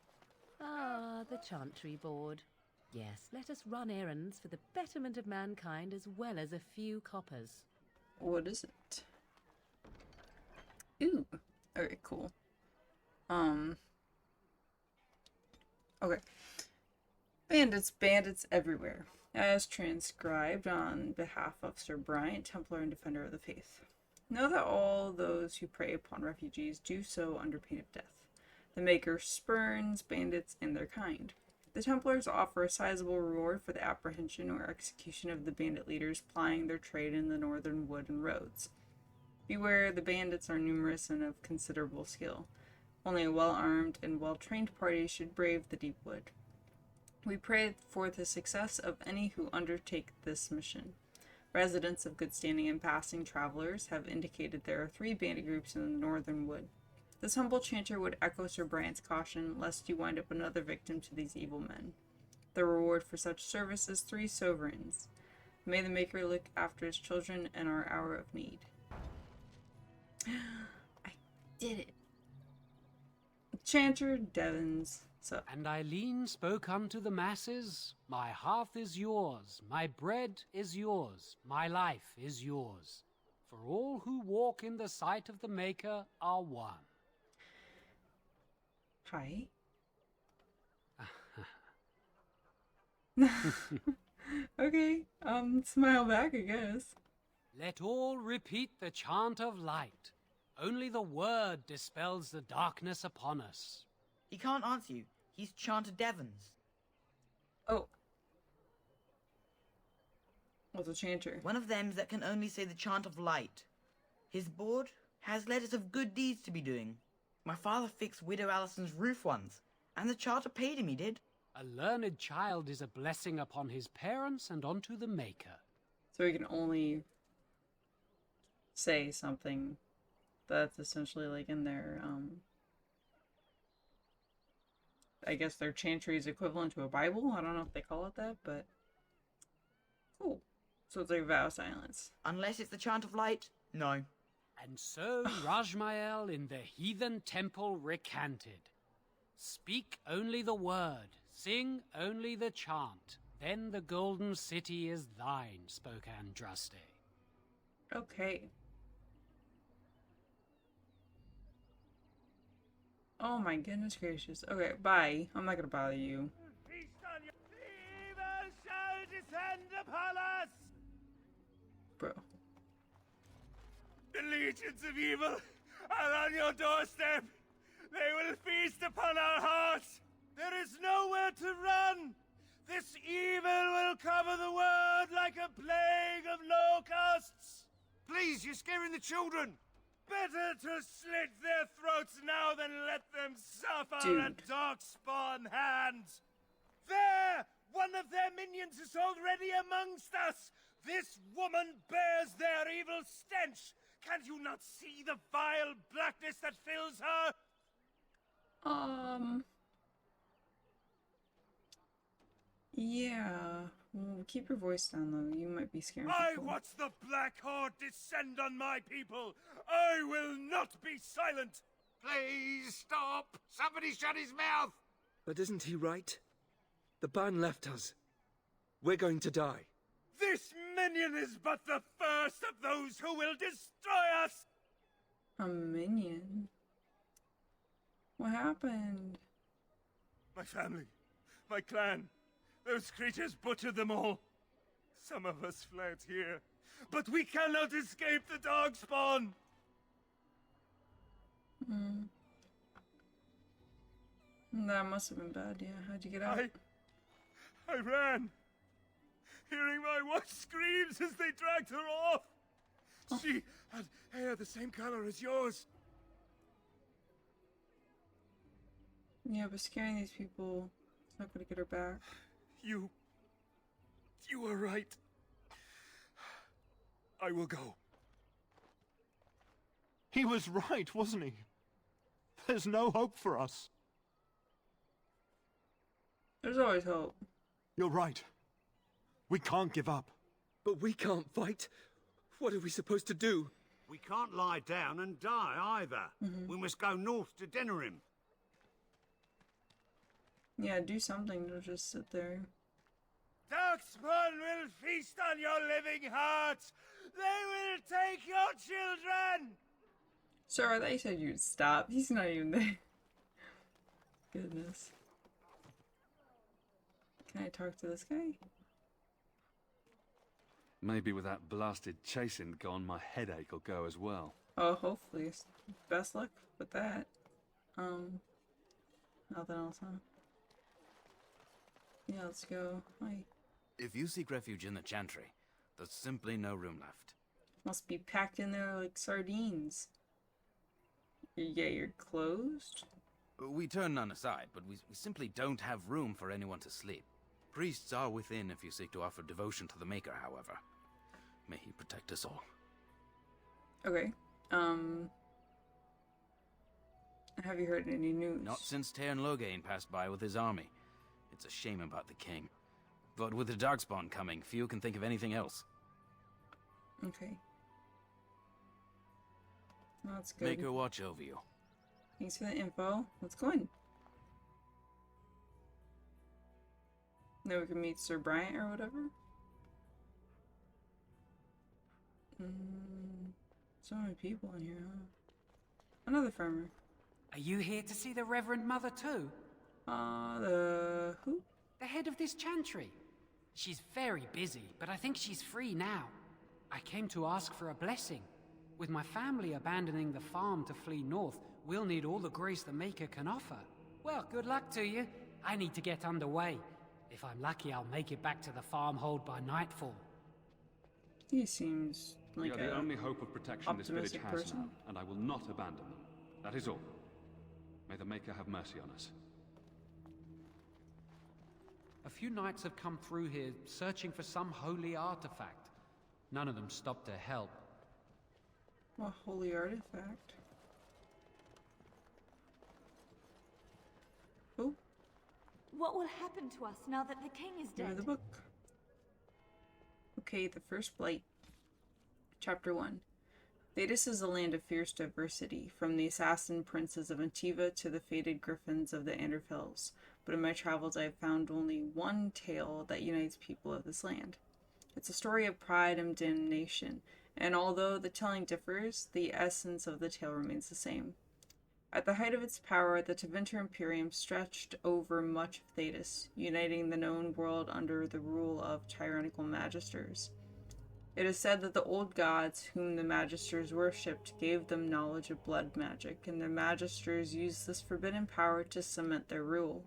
Ah, the chantry board. Yes, let us run errands for the betterment of mankind as well as a few coppers. What is it? Ooh. Okay, cool. Okay. Bandits everywhere. As transcribed on behalf of Sir Bryant, Templar and Defender of the Faith. Know that all those who prey upon refugees do so under pain of death. The Maker spurns bandits and their kind. The Templars offer a sizable reward for the apprehension or execution of the bandit leaders plying their trade in the northern wood and roads. Beware, the bandits are numerous and of considerable skill. Only a well-armed and well-trained party should brave the deep wood. We pray for the success of any who undertake this mission. Residents of good standing and passing travelers have indicated there are 3 bandit groups in the northern wood. This humble chanter would echo Sir Bryant's caution, lest you wind up another victim to these evil men. The reward for such service is 3 sovereigns. May the Maker look after his children in our hour of need. I did it. Chanter Devons. So. And Eileen spoke unto the masses, my hearth is yours, my bread is yours, my life is yours. For all who walk in the sight of the Maker are one. Hi. Okay, smile back, I guess. Let all repeat the chant of light. Only the word dispels the darkness upon us. He can't answer you. He's Chanter Devons. Oh. What's a chanter? One of them that can only say the chant of light. His board has letters of good deeds to be doing. My father fixed Widow Allison's roof once, and the charter paid him, he did. A learned child is a blessing upon his parents and onto the Maker. So he can only say something that's essentially like in their, I guess their chantry is equivalent to a Bible. I don't know if they call it that, but cool. So it's like a vow of silence. Unless it's the chant of light, no. And so Rajmael in the heathen temple recanted. Speak only the word, sing only the chant, then the golden city is thine, spoke Andraste. Okay. Oh my goodness gracious. Okay, bye. I'm not gonna bother you. Feast on your evil shall descend upon us! Bro. The legions of evil are on your doorstep. They will feast upon our hearts. There is nowhere to run. This evil will cover the world like a plague of locusts. Please, you're scaring the children. Better to slit their throats now than let them suffer at Darkspawn hands. There! One of their minions is already amongst us! This woman bears their evil stench! Can't you not see the vile blackness that fills her? Yeah. Well, keep your voice down, though. You might be scaring I people. watch the Black Horde descend on my people. I will not be silent. Please stop! Somebody shut his mouth! But isn't he right? The ban left us. We're going to die. This minion is but the first of those who will destroy us! A minion? What happened? My family, my clan, those creatures butchered them all. Some of us fled here, but we cannot escape the Darkspawn! That must have been bad, yeah. How'd you get out? I ran, hearing my wife's screams as they dragged her off. She had hair the same color as yours. Yeah, but scaring these people, it's not gonna get her back. You were right. I will go. He was right, wasn't he? There's no hope for us. There's always hope. You're right. We can't give up. But we can't fight. What are we supposed to do? We can't lie down and die either. We must go north to Denerim. Yeah, do something, don't just sit there. Darkspawn will feast on your living hearts! They will take your children! Sir, I thought you said you'd stop. He's not even there. Goodness. Can I talk to this guy? Maybe with that blasted chasing gone, my headache will go as well. Oh, hopefully. Best luck with that. Nothing else, huh? Yeah, let's go. Hi. If you seek refuge in the Chantry, there's simply no room left. Must be packed in there like sardines. Yeah, you're closed? We turn none aside, but we simply don't have room for anyone to sleep. Priests are within if you seek to offer devotion to the Maker, however. May he protect us all. Okay. Have you heard any news? Not since Tairn Logain passed by with his army. It's a shame about the king. But with the Darkspawn coming, few can think of anything else. Okay. That's good. Maker watch over you. Thanks for the info. Let's go in. Then we can meet Sir Bryant or whatever. So many people in here, huh? Another farmer. Are you here to see the Reverend Mother too? The who? The head of this chantry. She's very busy, but I think she's free now. I came to ask for a blessing. With my family abandoning the farm to flee north, we'll need all the grace the Maker can offer. Well, good luck to you. I need to get underway. If I'm lucky, I'll make it back to the farmhold by nightfall. He seems like We are the only hope of protection this village has person. now, and I will not abandon them. That is all. May the Maker have mercy on us. A few knights have come through here searching for some holy artifact. None of them stopped to help. What holy artifact? Who? What will happen to us now that the king is Give me dead? the book. Okay, the first blight. Chapter 1. Thedas is a land of fierce diversity, from the assassin princes of Antiva to the fated griffins of the Anderfels. But in my travels I have found only one tale that unites people of this land. It's a story of pride and damnation, and although the telling differs, the essence of the tale remains the same. At the height of its power, the Tevinter Imperium stretched over much of Thedas, uniting the known world under the rule of tyrannical magisters. It is said that the old gods whom the magisters worshipped gave them knowledge of blood magic, and the magisters used this forbidden power to cement their rule.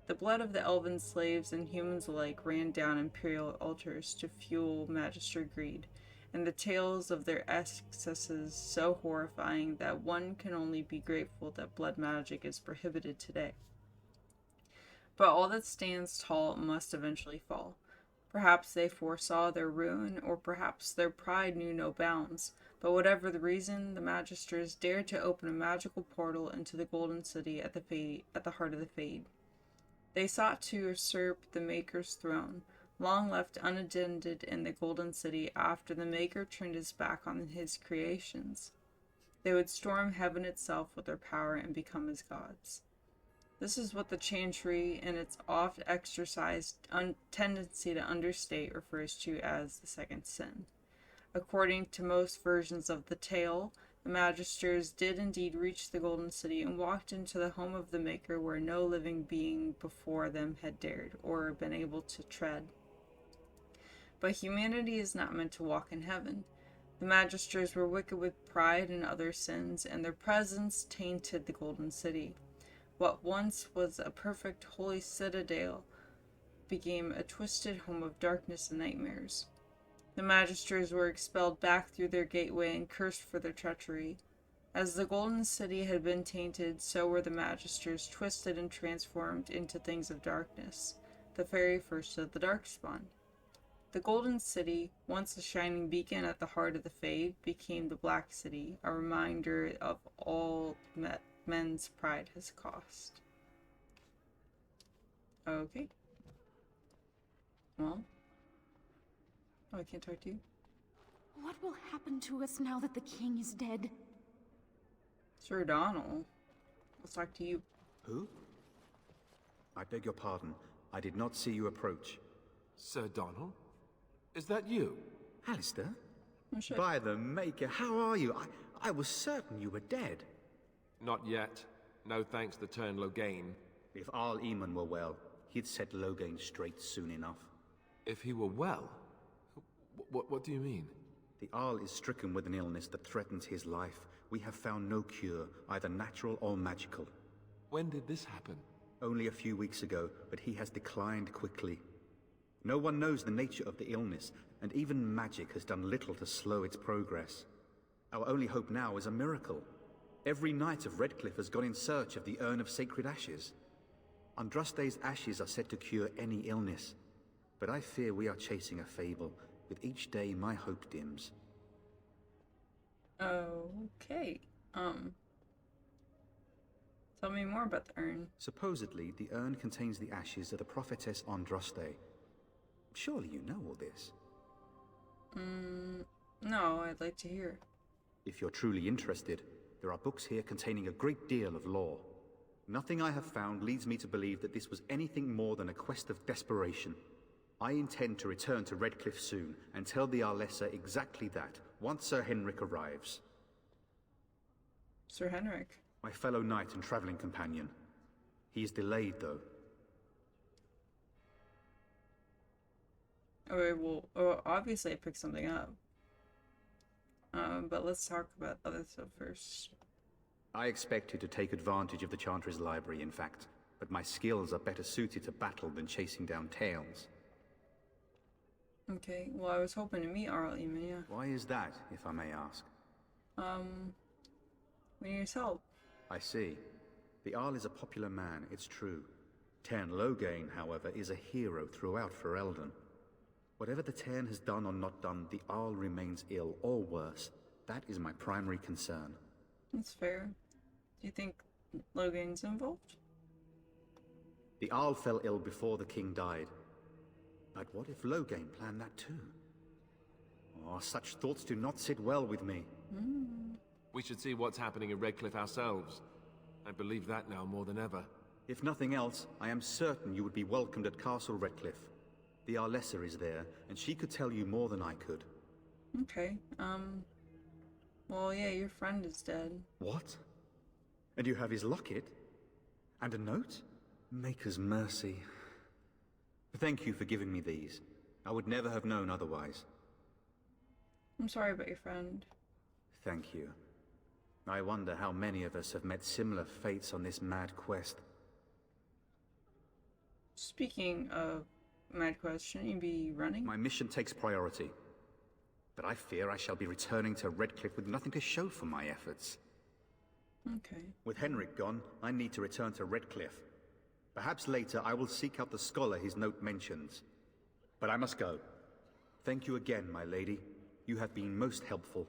The blood of the elven slaves and humans alike ran down imperial altars to fuel magister greed, and the tales of their excesses so horrifying that one can only be grateful that blood magic is prohibited today. But all that stands tall must eventually fall. Perhaps they foresaw their ruin, or perhaps their pride knew no bounds. But whatever the reason, the Magisters dared to open a magical portal into the Golden City at the heart of the Fade. They sought to usurp the Maker's throne, long left unattended in the Golden City after the Maker turned his back on his creations. They would storm heaven itself with their power and become his gods. This is what the Chantry, in its oft-exercised tendency to understate, refers to as the second sin. According to most versions of the tale, the Magisters did indeed reach the Golden City and walked into the home of the Maker where no living being before them had dared or been able to tread. But humanity is not meant to walk in heaven. The Magisters were wicked with pride and other sins, and their presence tainted the Golden City. What once was a perfect holy citadel became a twisted home of darkness and nightmares. The Magisters were expelled back through their gateway and cursed for their treachery. As the Golden City had been tainted, so were the Magisters twisted and transformed into things of darkness, the very first of the Darkspawn. The Golden City, once a shining beacon at the heart of the Fade, became the Black City, a reminder of all men's pride has cost. Okay. Well. Oh, I can't talk to you. What will happen to us now that the king is dead? Sir Donald. Let's talk to you. Who? I beg your pardon. I did not see you approach. Sir Donald? Is that you? Alistair? Oh, shit. By the Maker, how are you? I was certain you were dead. Not yet. No thanks to Turn Logain. If Arl Eamon were well, he'd set Logain straight soon enough. If he were well? What do you mean? The Arl is stricken with an illness that threatens his life. We have found no cure, either natural or magical. When did this happen? Only a few weeks ago, but he has declined quickly. No one knows the nature of the illness, and even magic has done little to slow its progress. Our only hope now is a miracle. Every knight of Redcliffe has gone in search of the Urn of Sacred Ashes. Andraste's ashes are said to cure any illness, but I fear we are chasing a fable. With each day, my hope dims. Okay. Tell me more about the urn. Supposedly, the urn contains the ashes of the prophetess Andraste. Surely you know all this. No, I'd like to hear. If you're truly interested, there are books here containing a great deal of lore. Nothing I have found leads me to believe that this was anything more than a quest of desperation. I intend to return to Redcliffe soon and tell the Arlessa exactly that, once Sir Henrik arrives. Sir Henrik? My fellow knight and traveling companion. He is delayed, though. Okay, well, obviously I picked something up. But let's talk about other stuff first. I expected to take advantage of the Chantry's library, in fact, but my skills are better suited to battle than chasing down tales. Okay, well, I was hoping to meet Arl Eamon, yeah. Why is that, if I may ask? We need his help. I see. The Arl is a popular man, it's true. Tern Logain, however, is a hero throughout Ferelden. Whatever the Tern has done or not done, the Arl remains ill, or worse. That is my primary concern. That's fair. Do you think Logain's involved? The Arl fell ill before the king died. But what if Logain planned that too? Oh, such thoughts do not sit well with me. We should see what's happening in Redcliffe ourselves. I believe that now more than ever. If nothing else, I am certain you would be welcomed at Castle Redcliffe. The Arlessa is there, and she could tell you more than I could. Okay, well, yeah, your friend is dead. What? And you have his locket? And a note? Maker's mercy. Thank you for giving me these. I would never have known otherwise. I'm sorry about your friend. Thank you. I wonder how many of us have met similar fates on this mad quest. Speaking of mad quest, shouldn't you be running? My mission takes priority. But I fear I shall be returning to Redcliffe with nothing to show for my efforts. Okay. With Henrik gone, I need to return to Redcliffe. Perhaps later I will seek out the scholar his note mentions. But I must go. Thank you again, my lady. You have been most helpful.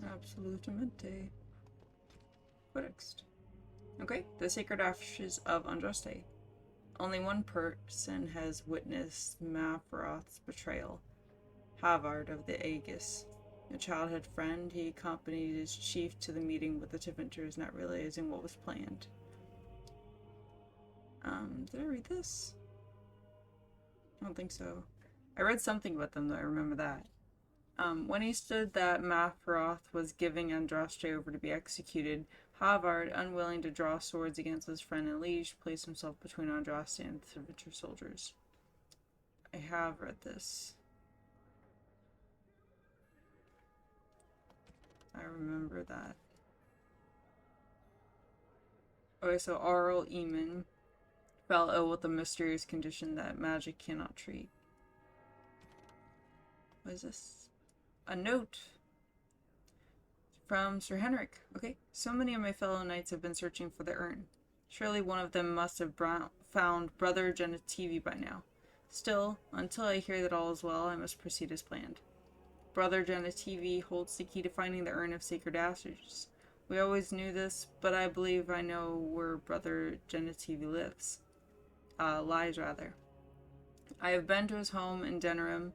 Absolutamente. Next. Okay, the sacred ashes of Andraste. Only one person has witnessed Mafroth's betrayal. Havard of the Aegis. A childhood friend, he accompanied his chief to the meeting with the Tiventers, not realizing what was planned. Did I read this? I don't think so. I read something about them, though, I remember that. When he stood that Mafroth was giving Andraste over to be executed, Havard, unwilling to draw swords against his friend and liege, placed himself between Andraste and the Tiventer soldiers. I have read this. I remember that. Okay, so Arl Eamon fell ill with a mysterious condition that magic cannot treat. What is this? A note from Sir Henrik. Okay, so many of my fellow knights have been searching for the urn. Surely one of them must have found Brother Genetivi by now. Still, until I hear that all is well, I must proceed as planned. Brother Genetivi holds the key to finding the urn of sacred ashes. We always knew this, but I believe I know where Brother Genetivi lives. Lies, rather. I have been to his home in Denerim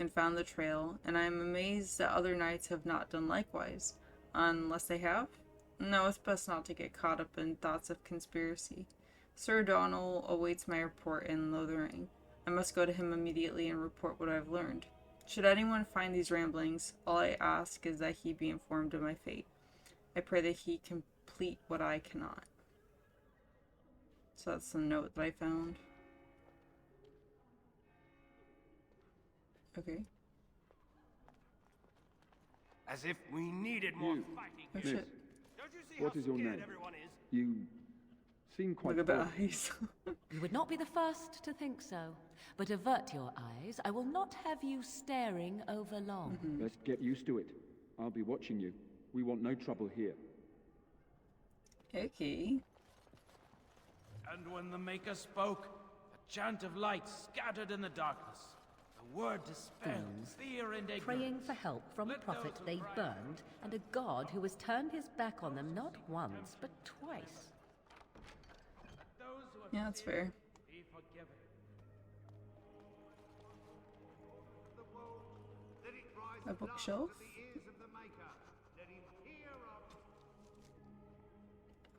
and found the trail, and I am amazed that other knights have not done likewise. Unless they have? No, it's best not to get caught up in thoughts of conspiracy. Sir Donal awaits my report in Lothering. I must go to him immediately and report what I have learned. Should anyone find these ramblings, all I ask is that he be informed of my fate. I pray that he complete what I cannot. So that's the note that I found. Okay. As if we needed more You. fighting. Oh shit. Don't you see What how is your scared name? everyone is? You seem quite Look at the bored. eyes. You would not be the first to think so. But avert your eyes. I will not have you staring over long. Best get used to it. I'll be watching you. We want no trouble here. Okay. And when the Maker spoke, a chant of light scattered in the darkness. The word dispelled fear and ignorance. Praying for help from a prophet they burned, and a god who has turned his back on them not once, but twice. Yeah, that's fair. Be forgiven. A bookshelf?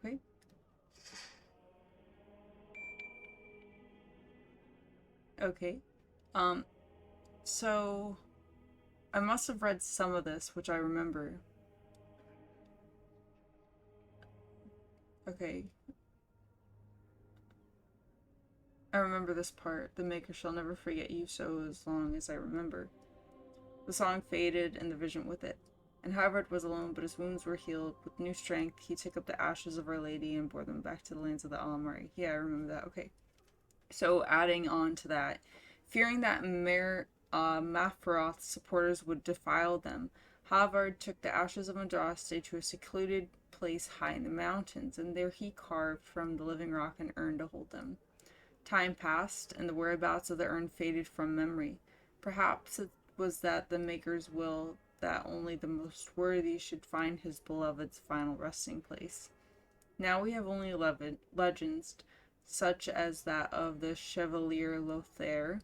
Okay. Okay. So I must have read some of this, which I remember. Okay. I remember this part. The Maker shall never forget you so as long as I remember. The song faded and the vision with it. And Havard was alone, but his wounds were healed. With new strength, he took up the ashes of Our Lady and bore them back to the lands of the Alamari. Yeah, I remember that. Okay. So adding on to that, fearing that Mafroth's supporters would defile them, Havard took the ashes of Andraste to a secluded place high in the mountains, and there he carved from the living rock an urn to hold them. Time passed, and the whereabouts of the urn faded from memory. Perhaps it was that the Maker's will that only the most worthy should find his beloved's final resting place. Now we have only legends, such as that of the Chevalier Lothering,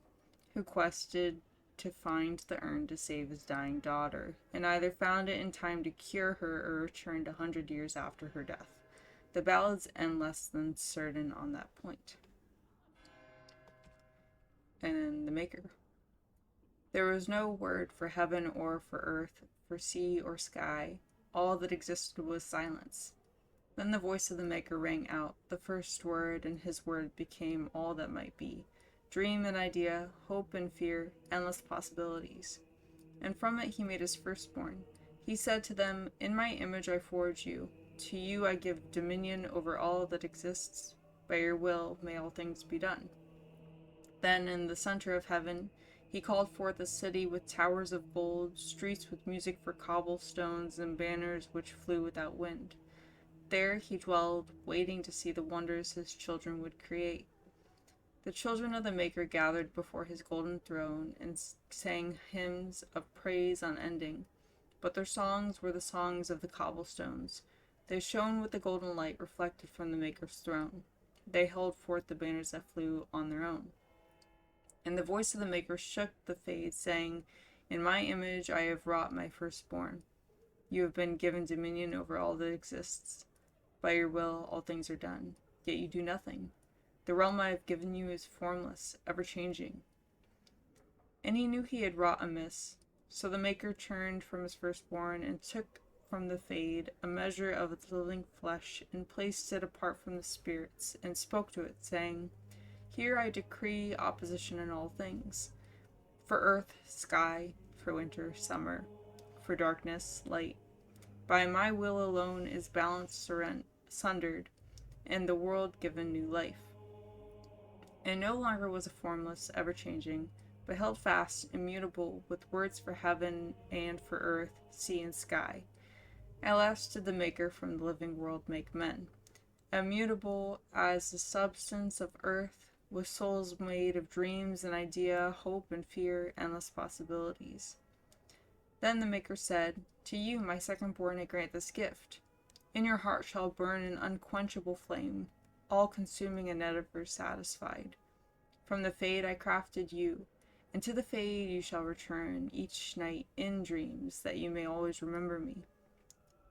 who quested to find the urn to save his dying daughter, and either found it in time to cure her or returned 100 years after her death. The ballads end less than certain on that point. And the Maker. There was no word for heaven or for earth, for sea or sky. All that existed was silence. Then the voice of the Maker rang out, the first word, and his word became all that might be. Dream and idea, hope and fear, endless possibilities. And from it he made his firstborn. He said to them, In my image I forge you. To you I give dominion over all that exists. By your will may all things be done. Then in the center of heaven, he called forth a city with towers of gold, streets with music for cobblestones, and banners which flew without wind. There he dwelled, waiting to see the wonders his children would create. The children of the Maker gathered before his golden throne and sang hymns of praise unending, but their songs were the songs of the cobblestones. They shone with the golden light reflected from the Maker's throne. They held forth the banners that flew on their own. And the voice of the Maker shook the fade, saying, "In my image I have wrought my firstborn. You have been given dominion over all that exists. By your will all things are done, yet you do nothing. The realm I have given you is formless, ever-changing." And he knew he had wrought amiss. So the Maker turned from his firstborn and took from the fade a measure of its living flesh and placed it apart from the spirits and spoke to it, saying, "Here I decree opposition in all things. For earth, sky, for winter, summer, for darkness, light. By my will alone is balance sundered, and the world given new life." And no longer was it formless, ever-changing, but held fast, immutable, with words for heaven and for earth, sea and sky. At last did the Maker from the living world make men, immutable as the substance of earth, with souls made of dreams and idea, hope and fear, endless possibilities. Then the Maker said, "To you, my second-born, I grant this gift. In your heart shall burn an unquenchable flame, all-consuming and never satisfied. From the fade I crafted you, and to the fade you shall return each night in dreams, that you may always remember me."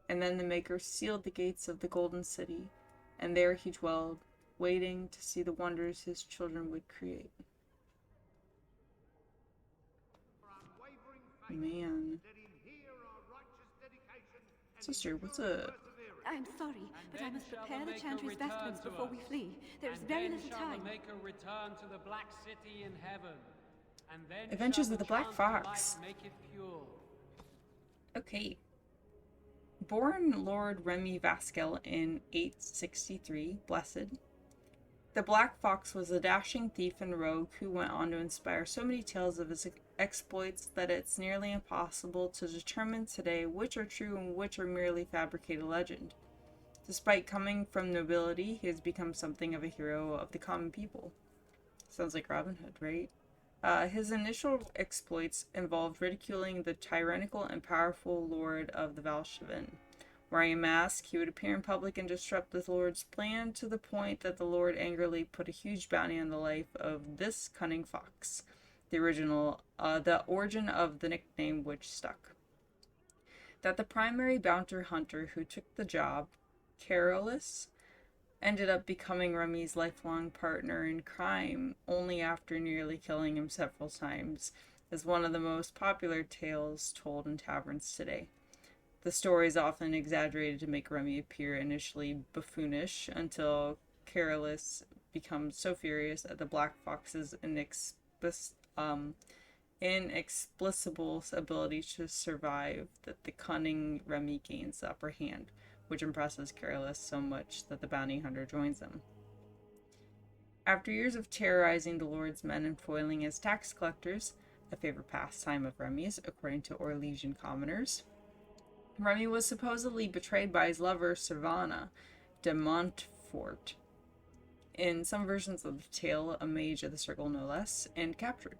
And then the Maker sealed the gates of the golden city, and there he dwelled, waiting to see the wonders his children would create. Man. Sister, what's up? I'm sorry, but I must prepare the Chantry's vestments before we flee. There is very little time. The Maker return to the Black City in heaven, and then Adventures of the Black Fox. Make it pure. Okay. Born Lord Remy Vaskel in 863, Blessed, the Black Fox was a dashing thief and rogue who went on to inspire so many tales of his exploits that it's nearly impossible to determine today which are true and which are merely fabricated legend. Despite coming from nobility, he has become something of a hero of the common people. Sounds like Robin Hood, right? His initial exploits involved ridiculing the tyrannical and powerful lord of the Valshavin. Wearing a mask, he would appear in public and disrupt the lord's plan to the point that the lord angrily put a huge bounty on the life of this cunning fox. The origin of the nickname which stuck. That the primary bounty hunter who took the job, Carolus, ended up becoming Remy's lifelong partner in crime only after nearly killing him several times, is one of the most popular tales told in taverns today. The story is often exaggerated to make Remy appear initially buffoonish until Carolus becomes so furious at the Black Fox's inexplicable ability to survive that the cunning Remy gains the upper hand, which impresses Carolus so much that the bounty hunter joins them. After years of terrorizing the Lord's men and foiling his tax collectors, a favorite pastime of Remy's, according to Orlesian commoners, Remy was supposedly betrayed by his lover, Servana de Montfort, in some versions of the tale, a mage of the circle no less, and captured.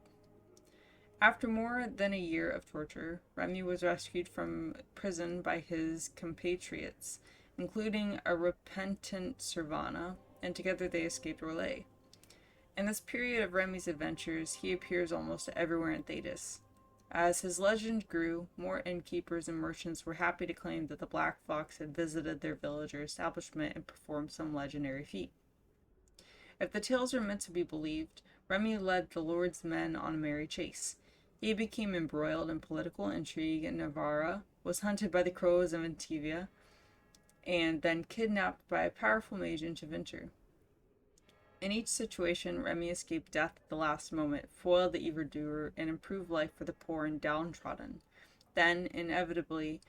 After more than a year of torture, Remy was rescued from prison by his compatriots, including a repentant Servana, and together they escaped Orlais. In this period of Remy's adventures, he appears almost everywhere in Thedas. As his legend grew, more innkeepers and merchants were happy to claim that the Black Fox had visited their village or establishment and performed some legendary feat. If the tales are meant to be believed, Remy led the Lord's men on a merry chase. He became embroiled in political intrigue in Navarra, was hunted by the crows of Antivia, and then kidnapped by a powerful mage in Tevinter. In each situation, Remy escaped death at the last moment, foiled the evildoer, and improved life for the poor and downtrodden. Then, inevitably,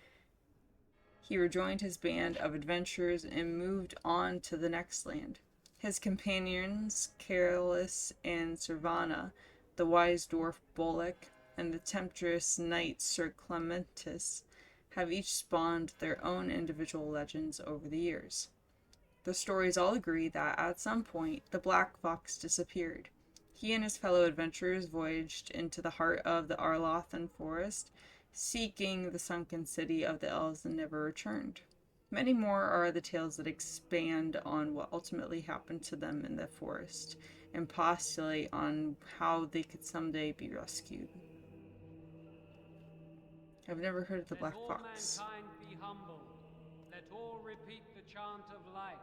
he rejoined his band of adventurers and moved on to the next land. His companions, Carolus and Servana, the wise dwarf Bolek, and the temptress knight Sir Clementus, have each spawned their own individual legends over the years. The stories all agree that at some point the Black Fox disappeared. He and his fellow adventurers voyaged into the heart of the Lothering forest, seeking the sunken city of the elves, and never returned. Many more are the tales that expand on what ultimately happened to them in the forest and postulate on how they could someday be rescued. I've never heard of the Black Fox. Let all mankind be humble. Let all repeat the chant of light.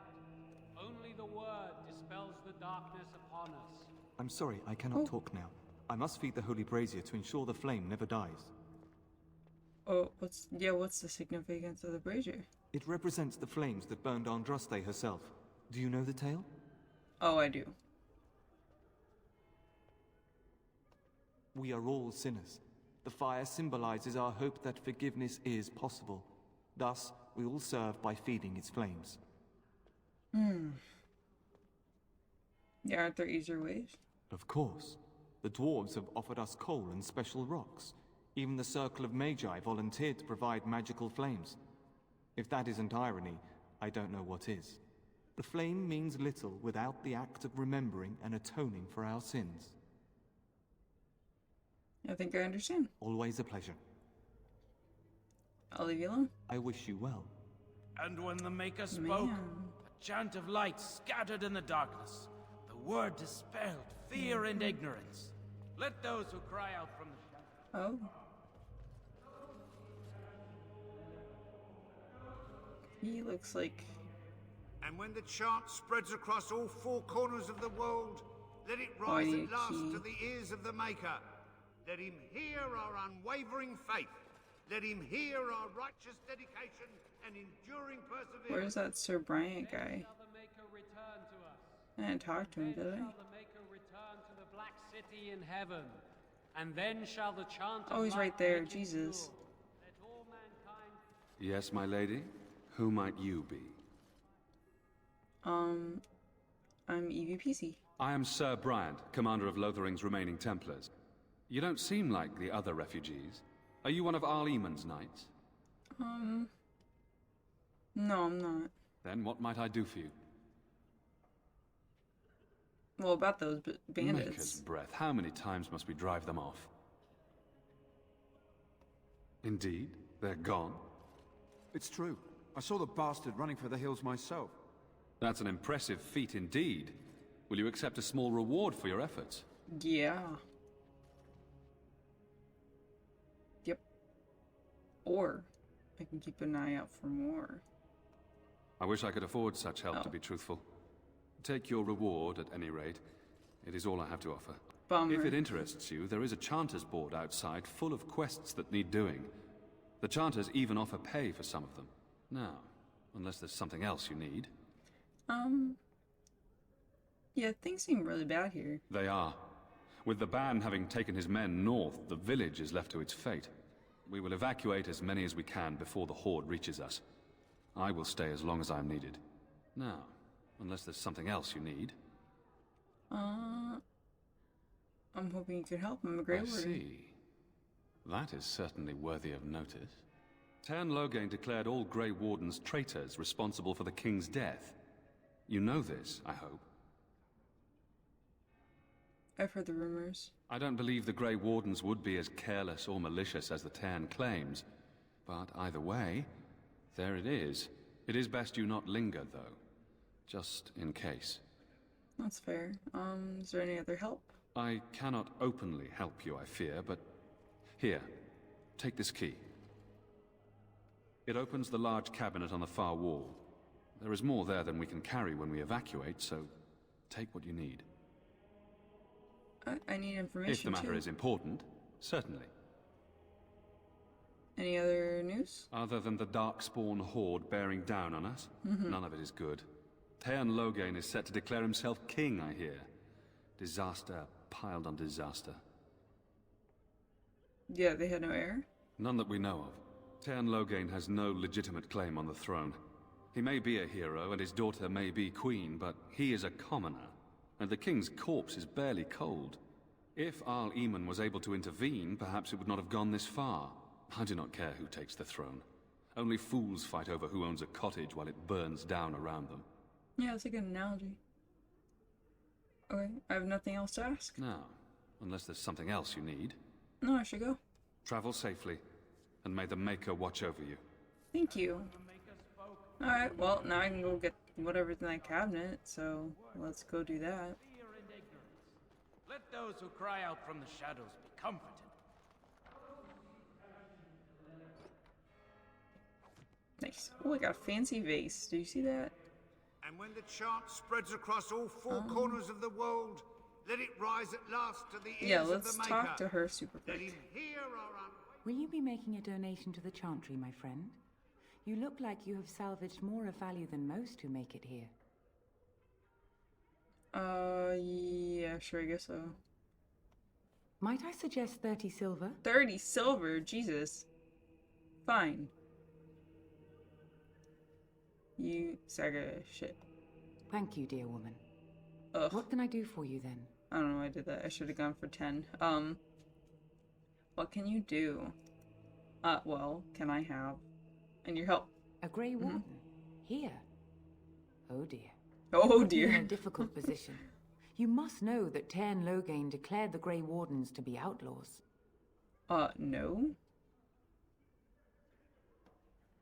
Only the word dispels the darkness upon us. I'm sorry, I cannot talk now. I must feed the holy brazier to ensure the flame never dies. Oh, what's the significance of the brazier? It represents the flames that burned Andraste herself. Do you know the tale? Oh, I do. We are all sinners. The fire symbolizes our hope that forgiveness is possible. Thus, we all serve by feeding its flames. Yeah, aren't there easier ways? Of course. The dwarves have offered us coal and special rocks. Even the Circle of Magi volunteered to provide magical flames. If that isn't irony, I don't know what is. The flame means little without the act of remembering and atoning for our sins. I think I understand. Always a pleasure. I'll leave you alone. I wish you well. And when the Maker spoke, a chant of light scattered in the darkness. The word dispelled fear and ignorance. Let those who cry out from the shadows. Oh. He looks like... And when the chant spreads across all four corners of the world, let it rise at last to the ears of the Maker. Let him hear our unwavering faith. Let him hear our righteous dedication and enduring perseverance. Where's that Sir Bryant guy? I didn't talk to him, did I? The Maker return to the Black City in heaven, and then shall the chant of Oh, he's light right there, make it Jesus. pure. Let all mankind... Yes, my lady? Who might you be? I'm EVPC. I am Sir Bryant, commander of Lothering's remaining Templars. You don't seem like the other refugees. Are you one of Arl Eamon's knights? No, I'm not. Then what might I do for you? Well, about those bandits. Maker's breath, how many times must we drive them off? Indeed, they're gone. It's true. I saw the bastard running for the hills myself. That's an impressive feat indeed. Will you accept a small reward for your efforts? Yeah. Yep. Or I can keep an eye out for more. I wish I could afford such help, to be truthful. Take your reward, at any rate. It is all I have to offer. Bummer. If it interests you, there is a Chanter's board outside full of quests that need doing. The Chanters even offer pay for some of them. Now, unless there's something else you need. Yeah, things seem really bad here. They are. With the ban having taken his men north, the village is left to its fate. We will evacuate as many as we can before the Horde reaches us. I will stay as long as I'm needed. Now, unless there's something else you need. I'm hoping you can help. I'm a Grey Warden. I see. That is certainly worthy of notice. Tern Loghain declared all Grey Wardens traitors responsible for the King's death. You know this, I hope. I've heard the rumors. I don't believe the Grey Wardens would be as careless or malicious as the Tern claims. But either way, there it is. It is best you not linger, though. Just in case. That's fair. Is there any other help? I cannot openly help you, I fear, but... Here, take this key. It opens the large cabinet on the far wall. There is more there than we can carry when we evacuate, so take what you need. I need information, If the matter too. is important, certainly. Any other news? Other than the Darkspawn Horde bearing down on us, Mhm. none of it is good. Tern Loghain is set to declare himself king, I hear. Disaster piled on disaster. Yeah, they had no heir? None that we know of. Tern Loghain has no legitimate claim on the throne. He may be a hero, and his daughter may be queen, but he is a commoner, and the king's corpse is barely cold. If Arl Eamon was able to intervene, perhaps it would not have gone this far. I do not care who takes the throne. Only fools fight over who owns a cottage while it burns down around them. Yeah, that's a good analogy. Okay, I have nothing else to ask. Now, unless there's something else you need. No, I should go. Travel safely, and may the Maker watch over you. Thank you. Alright, well, now I can go get whatever's in that cabinet, so let's go do that. Let those who cry out from the shadows be comforted. Nice. Oh, I got a fancy vase. Do you see that? And when the chant spreads across all four corners of the world, let it rise at last to the ears of the let's Maker. talk to her super Let quick. him hear our Will you be making a donation to the chantry, my friend? You look like you have salvaged more of value than most who make it here. Yeah, sure, I guess so. Might I suggest 30 silver? 30 silver? Jesus. Fine. You saga shit. Thank you, dear woman. Ugh. What can I do for you then? I don't know why I did that. I should have gone for 10. What can you do? Well, can I have? And your help. A Grey Warden? Here? Oh dear. Oh Put me in dear. a difficult position. You must know that Tairn Loghain declared the Grey Wardens to be outlaws. No.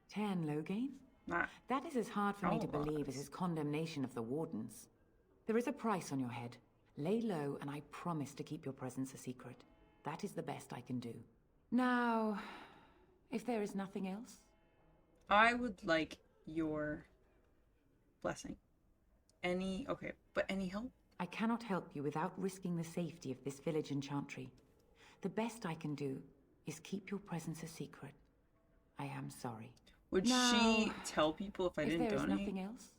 Tairn Loghain? That is as hard for me to believe as his condemnation of the Wardens. There is a price on your head. Lay low, and I promise to keep your presence a secret. That is the best I can do. Now, if there is nothing else? I would like your blessing. Okay, but any help? I cannot help you without risking the safety of this village and chantry. The best I can do is keep your presence a secret. I am sorry. Would she tell people if I didn't there donate? Is nothing else?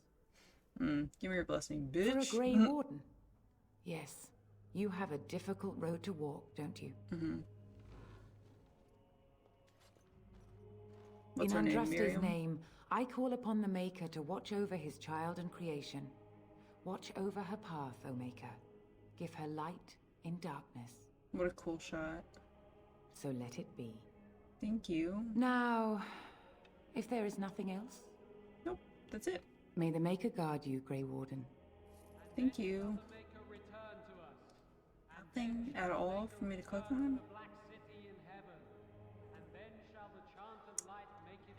Give me your blessing, bitch. For a Grey Warden? Yes. You have a difficult road to walk, don't you? What's In her name, Andraste's Miriam? name, I call upon the Maker to watch over his child and creation. Watch over her path, O Maker. Give her light in darkness. What a cool shot. So let it be. Thank you. Now, if there is nothing else? Nope, that's it. May the Maker guard you, Grey Warden. Thank you. Nothing at all for me to click on?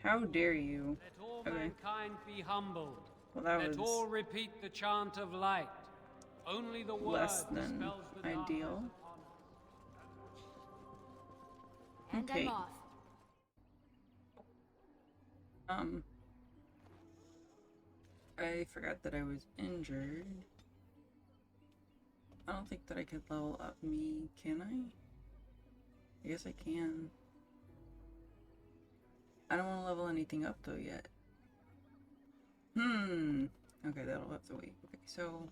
How dare you? Let all mankind be humbled. Well, that Let was all repeat the chant of light. Only the word less than dispels the ideal. And Okay. I'm off. I forgot that I was injured. I don't think that I could level up me, can I? I guess I can. I don't want to level anything up though yet. Okay, that'll have to wait. Okay, so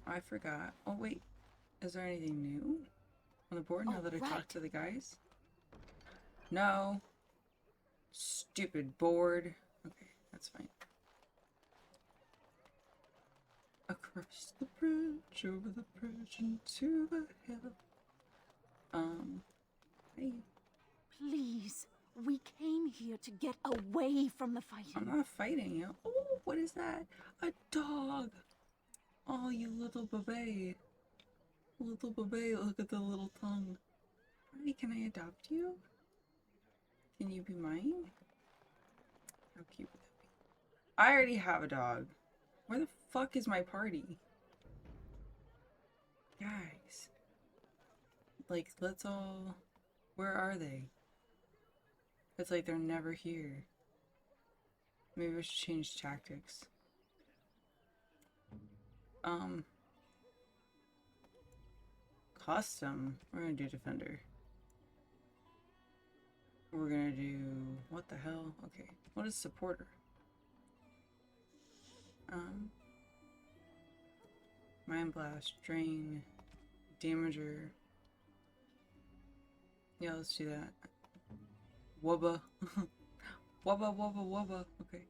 I forgot. Oh wait, is there anything new on the board now that I talked to the guys? No. Stupid board. Okay, that's fine. Across the bridge, over the bridge, into the hill. Hey. Please, we came here to get away from the fighting. I'm not fighting. Oh, what is that? A dog. Oh, you little baby. Little baby, look at the little tongue. Hi, can I adopt you? Can you be mine? How cute would that be? I already have a dog. Where the fuck is my party? Guys. Like, let's all... Where are they? It's like they're never here. Maybe we should change tactics. Custom. We're gonna do defender. We're gonna do... What the hell? Okay. What is supporter? Mind blast, drain, damager. Yeah, let's do that. Wubba. Wubba, wubba, wubba. Okay.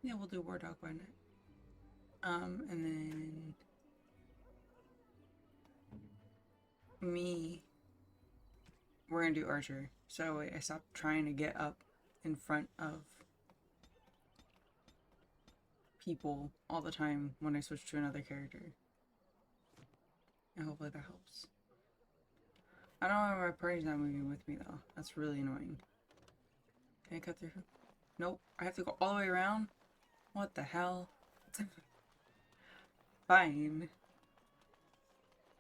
Yeah, we'll do War Dog by night. And then me. We're gonna do Archer. So I stop trying to get up in front of people all the time when I switch to another character. And hopefully that helps. I don't know why my party's not moving with me though. That's really annoying. Can I cut through? Nope. I have to go all the way around? What the hell? Fine.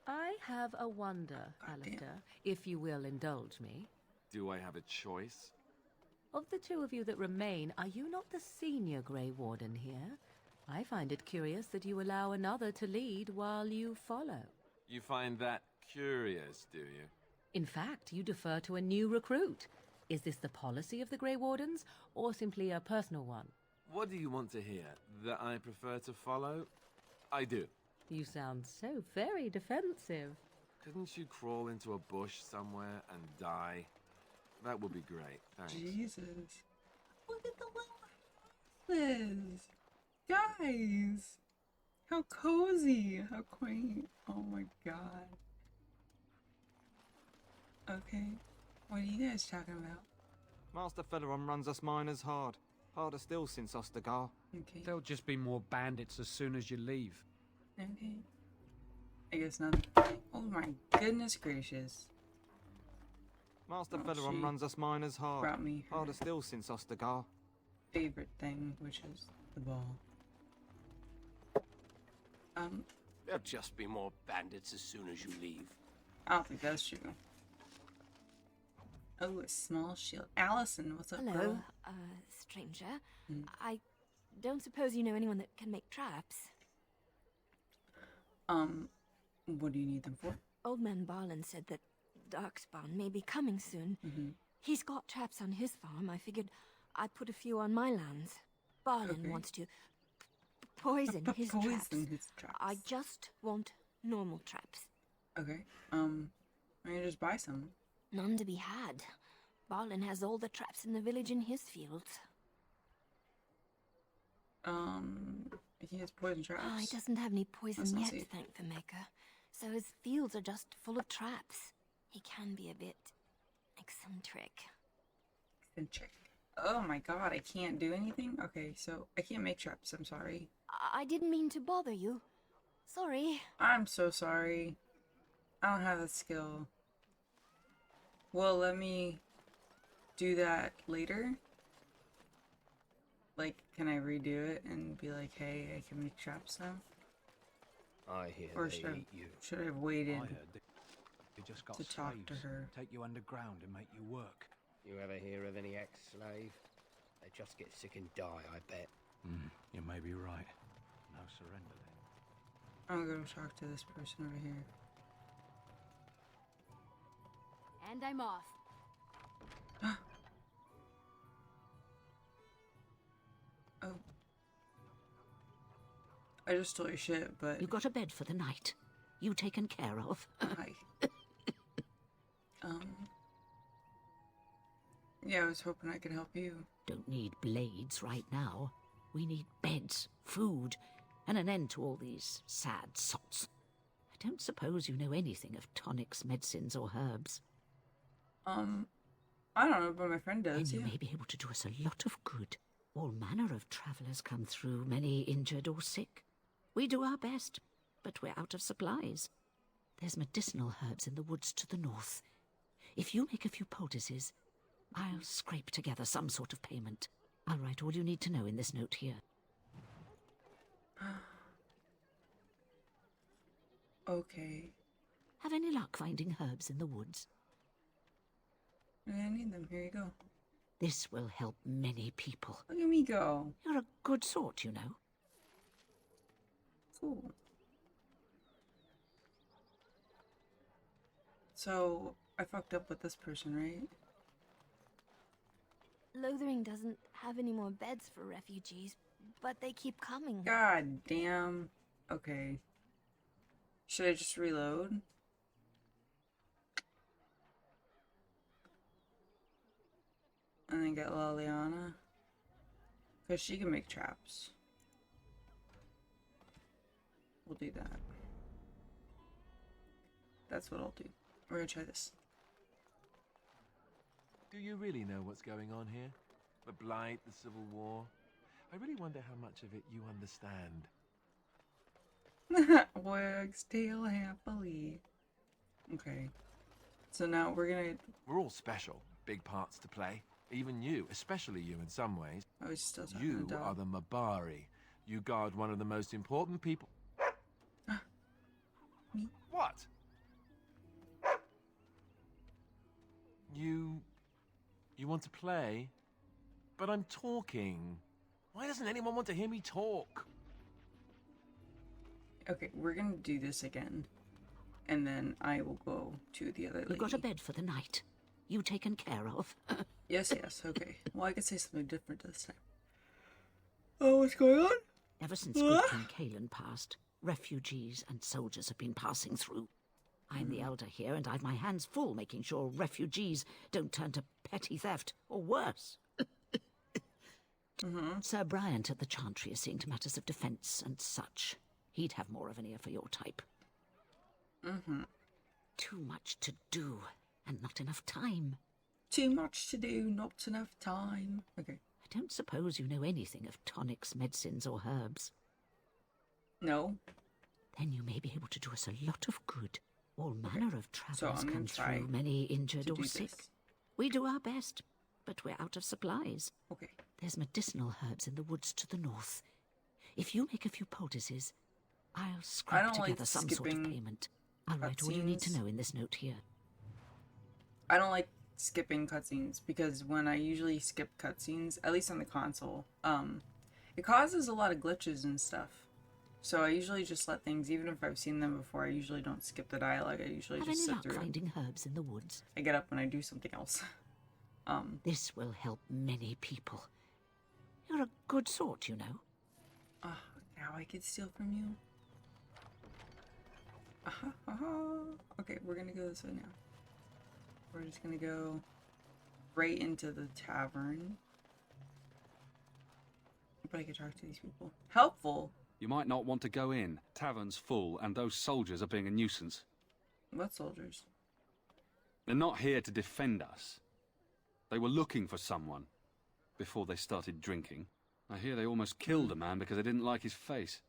I have a wonder, Alistair, if you will indulge me. Do I have a choice? Of the two of you that remain, are you not the senior Grey Warden here? I find it curious that you allow another to lead while you follow. You find that curious, do you? In fact, you defer to a new recruit. Is this the policy of the Grey Wardens, or simply a personal one? What do you want to hear? That I prefer to follow? I do. You sound so very defensive. Couldn't you crawl into a bush somewhere and die? That would be great, thanks. Jesus. Look at the little houses. Guys. How cozy. How quaint. Oh my god. Okay. What are you guys talking about? Master Feleron runs us miners hard. Harder still since Ostagar. Okay. There'll just be more bandits as soon as you leave. Okay. I guess not. Oh my goodness gracious. Master Feleron runs us miners hard. Brought me harder still since Ostagar. Favorite thing, which is the ball. There'll just be more bandits as soon as you leave. I don't think that's true. Oh, a small shield. Allison, what's up, Hello, girl? stranger. I don't suppose you know anyone that can make traps? What do you need them for? Old man Barlin said that Darkspawn may be coming soon. He's got traps on his farm. I figured I'd put a few on my lands. Barlin wants to poison his traps. I just want normal traps. Okay. I can just buy some. None to be had. Barlin has all the traps in the village in his fields. He has poison traps. Oh, he doesn't have any poison That's not yet, safe. thank the Maker. So his fields are just full of traps. He can be a bit eccentric. Eccentric. Oh my god, I can't do anything? Okay, so I can't make traps, I'm sorry. I didn't mean to bother you. Sorry. I'm so sorry. I don't have the skill. Well, let me do that later. Like, can I redo it and be like, hey, I can make traps now? I hear Or they eat you. should I have waited I heard they just got to talk to slaves, her? take you underground and make you work. You ever hear of any ex-slave? They just get sick and die, I bet. You may be right. No surrender then. I'm gonna talk to this person over here. And I'm off. Oh. I just stole your shit, but... You got a bed for the night. You taken care of. Hi. Yeah, I was hoping I could help you. Don't need blades right now. We need beds, food, and an end to all these sad sots. I don't suppose you know anything of tonics, medicines, or herbs. I don't know, but my friend does, Then you may be able to do us a lot of good. All manner of travellers come through, many injured or sick. We do our best, but we're out of supplies. There's medicinal herbs in the woods to the north. If you make a few poultices, I'll scrape together some sort of payment. I'll write all you need to know in this note here. Okay. Have any luck finding herbs in the woods? I need them. Here you go. This will help many people. Look at me go. You're a good sort, you know. Cool. So, I fucked up with this person, right? Lothering doesn't have any more beds for refugees, but they keep coming. God damn. Okay. Should I just reload? And then get Liliana? Because she can make traps. We'll do that. That's what I'll do. We're gonna try this. Do you really know what's going on here? The Blight, the Civil War. I really wonder how much of it you understand. Wags tail happily. Okay. So now we're all special. Big parts to play. Even you, especially you in some ways. I was still talking You to the are dog. the Mabari. You guard one of the most important people. Me? What? You want to play? But I'm talking. Why doesn't anyone want to hear me talk? Okay, we're gonna do this again. And then I will go to the other lady. We've got a bed for the night. You taken care of? Yes, okay. Well, I could say something different this time. Oh, what's going on? Ever since good King Kalen passed, refugees and soldiers have been passing through. I'm the elder here, and I've my hands full making sure refugees don't turn to petty theft, or worse. Sir Bryant at the Chantry is seeing to matters of defence and such. He'd have more of an ear for your type. Too much to do, and not enough time. Too much to do, not enough time. Okay. I don't suppose you know anything of tonics, medicines, or herbs. No. Then you may be able to do us a lot of good. All manner of travellers I'm come gonna try through, many injured to or do sick. this. We do our best, but we're out of supplies. Okay. There's medicinal herbs in the woods to the north. If you make a few poultices, I'll scrap together some sort of payment. I'll write all you need to know in this note here. I don't like skipping cutscenes because when I usually skip cutscenes, at least on the console, it causes a lot of glitches and stuff. So I usually just let things, even if I've seen them before, I usually don't skip the dialogue. I usually Have just any sit luck through. finding herbs in the woods? I get up when I do something else. This will help many people. You're a good sort, you know. Now I can steal from you. Okay, we're gonna go this way now. We're just gonna go right into the tavern. But I could talk to these people. Helpful? You might not want to go in. Tavern's full, and those soldiers are being a nuisance. What soldiers? They're not here to defend us. They were looking for someone before they started drinking. I hear they almost killed a man because they didn't like his face.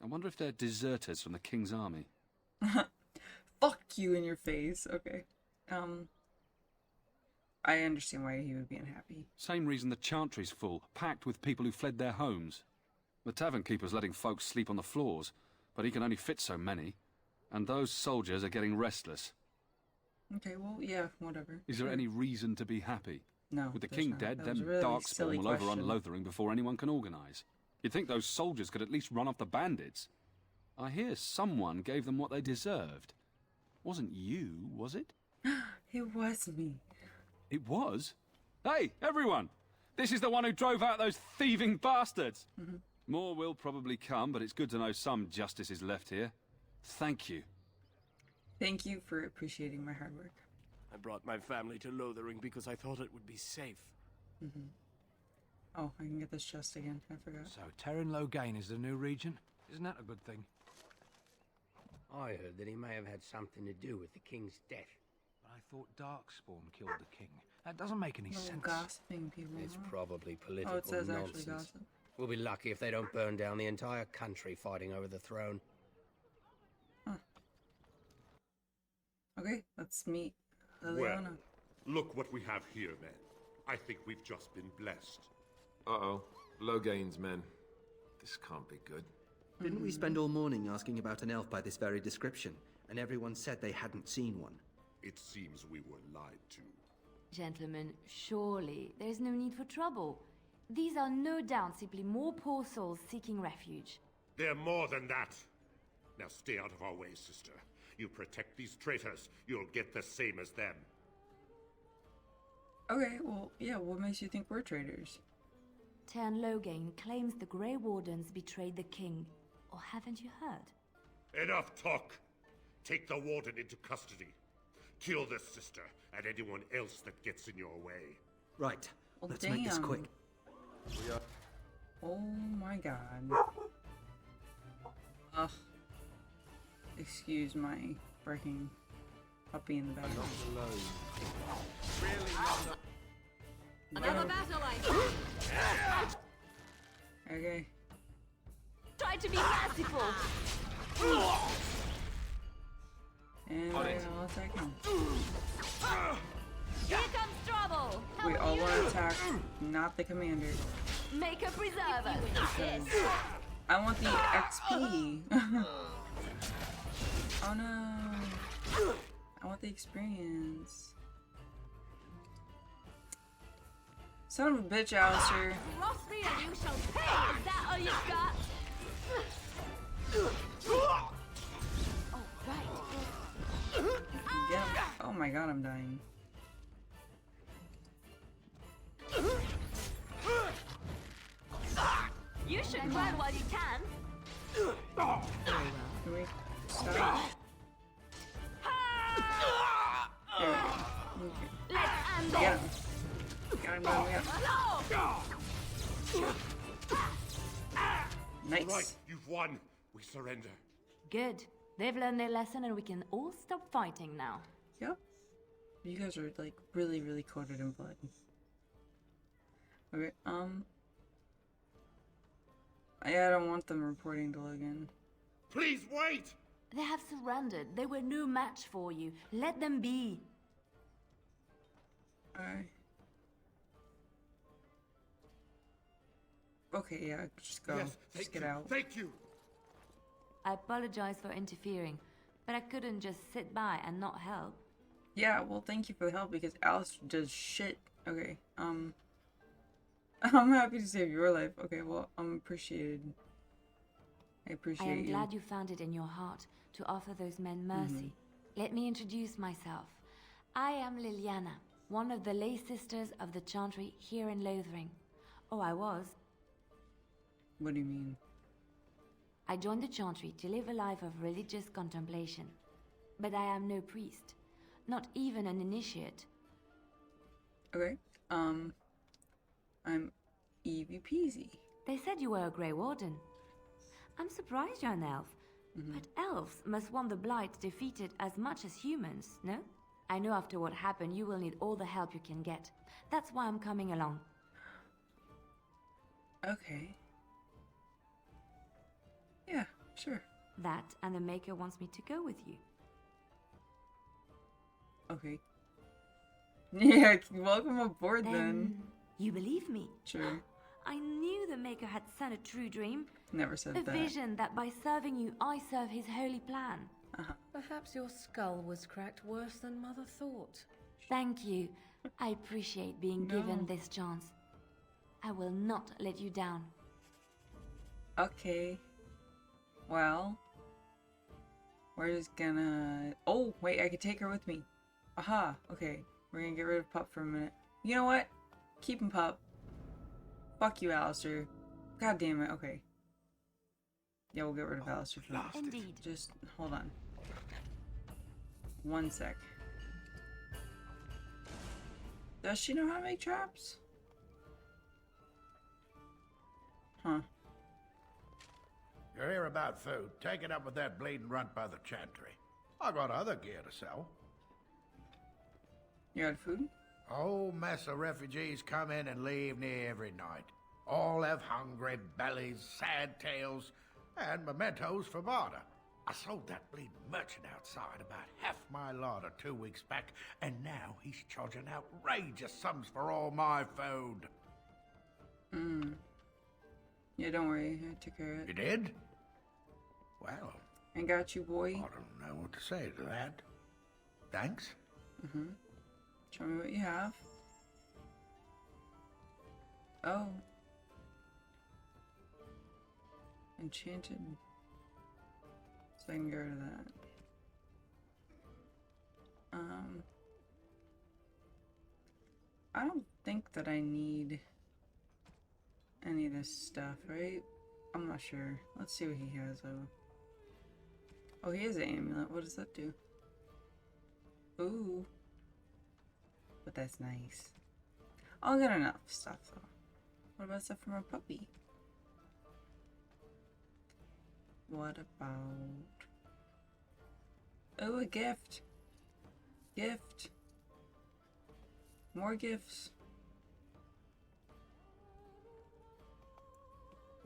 I wonder if they're deserters from the King's army. Fuck you in your face. Okay. I understand why he would be unhappy. Same reason the Chantry's full, packed with people who fled their homes. The tavern keeper's letting folks sleep on the floors, but he can only fit so many. And those soldiers are getting restless. Okay, well, yeah, whatever. Is there any reason to be happy? No. With the there's king not. dead, That was them a really Darkspawn silly will overrun question. Lothering before anyone can organise. You'd think those soldiers could at least run off the bandits. I hear someone gave them what they deserved. Wasn't you, was it? It was me. It was? Hey, everyone! This is the one who drove out those thieving bastards! More will probably come, but it's good to know some justice is left here. Thank you. Thank you for appreciating my hard work. I brought my family to Lothering because I thought it would be safe. Oh, I can get this chest again. I forgot. So, Terran Logain is the new regent? Isn't that a good thing? I heard that he may have had something to do with the king's death. But I thought Darkspawn killed the king. That doesn't make any No sense. gossiping people. It's huh? probably political Oh, it says nonsense. actually gossip. We'll be lucky if they don't burn down the entire country fighting over the throne. Okay, let's meet Well, Liliana. look what we have here, men. I think we've just been blessed. Uh-oh. Logain's men. This can't be good. Didn't we spend all morning asking about an elf by this very description, and everyone said they hadn't seen one? It seems we were lied to. Gentlemen, surely there's no need for trouble. These are no doubt simply more poor souls seeking refuge. They're more than that. Now stay out of our way, sister. You protect these traitors, you'll get the same as them. Okay, well, yeah, what makes you think we're traitors? Tern Logain claims the Grey Wardens betrayed the king. Or haven't you heard? Enough talk! Take the warden into custody. Kill this sister and anyone else that gets in your way. Right. Well, Let's make this damn. quick. Oh my god. Ugh. Excuse my breaking puppy in the background. Another battle line. Okay. Try to be merciful. And I'll attack him. Here comes trouble. We all want to attack, not the commander. Make a preserver. I want the XP. Oh no. I want the experience. Son of a bitch, Alistair. Cross me and you shall pay. Is that all you've got? Oh, right. Get him. Oh my god, I'm dying. You should run while you can. Can we stop? There we go. Let's end Get him. this. Got him, Nice. All right, you've won. We surrender. Good. They've learned their lesson and we can all stop fighting now. Yep. You guys are like really, really coated in blood. Okay, I don't want them reporting to Logan. Please wait! They have surrendered. They were no match for you. Let them be. Alright. Okay, yeah, just go. Yes, just get out. Thank you. I apologize for interfering, but I couldn't just sit by and not help. Yeah, well, thank you for the help because Alice does shit. Okay, I'm happy to save your life. Okay, well, I'm appreciated. I appreciate I am you. glad you found it in your heart to offer those men mercy. Let me introduce myself. I am Liliana, one of the lay sisters of the Chantry here in Lothering. Oh, I was. What do you mean? I joined the Chantry to live a life of religious contemplation. But I am no priest, not even an initiate. Okay, I'm Evie Peasy. They said you were a Grey Warden. I'm surprised you're an elf. But elves must want the Blight defeated as much as humans, no? I know after what happened you will need all the help you can get. That's why I'm coming along. Okay. Yeah, sure. That and the Maker wants me to go with you. Okay. Yeah, welcome aboard then. You believe me? Sure. I knew the Maker had sent a true dream. Never said a that. vision that by serving you, I serve his holy plan. Perhaps your skull was cracked worse than Mother thought. Thank you. I appreciate being given this chance. I will not let you down. Okay. Well, we're just gonna... Oh, wait, I could take her with me. Aha, okay. We're gonna get rid of Pup for a minute. You know what? Keep him, Pup. Fuck you, Alistair. God damn it, okay. Yeah, we'll get rid of Alistair for now. Indeed. Just hold on. 1 sec. Does she know how to make traps? Huh. You're here about food. Take it up with that bleeding runt by the Chantry. I got other gear to sell. You had food? Whole mess of refugees come in and leave near every night. All have hungry bellies, sad tales, and mementos for barter. I sold that bleeding merchant outside about half my larder 2 weeks back, and now he's charging outrageous sums for all my food. Yeah, don't worry. I took care of it. You did? Well, I got you, boy. I don't know what to say to that. Thanks. Show me what you have. Oh. Enchanted. So I can get rid of that. I don't think that I need any of this stuff, right? I'm not sure. Let's see what he has though. Oh, he has an amulet. What does that do? Ooh. But that's nice. I'll get enough stuff though. What about stuff from a puppy? What about... Oh, a gift! Gift! More gifts!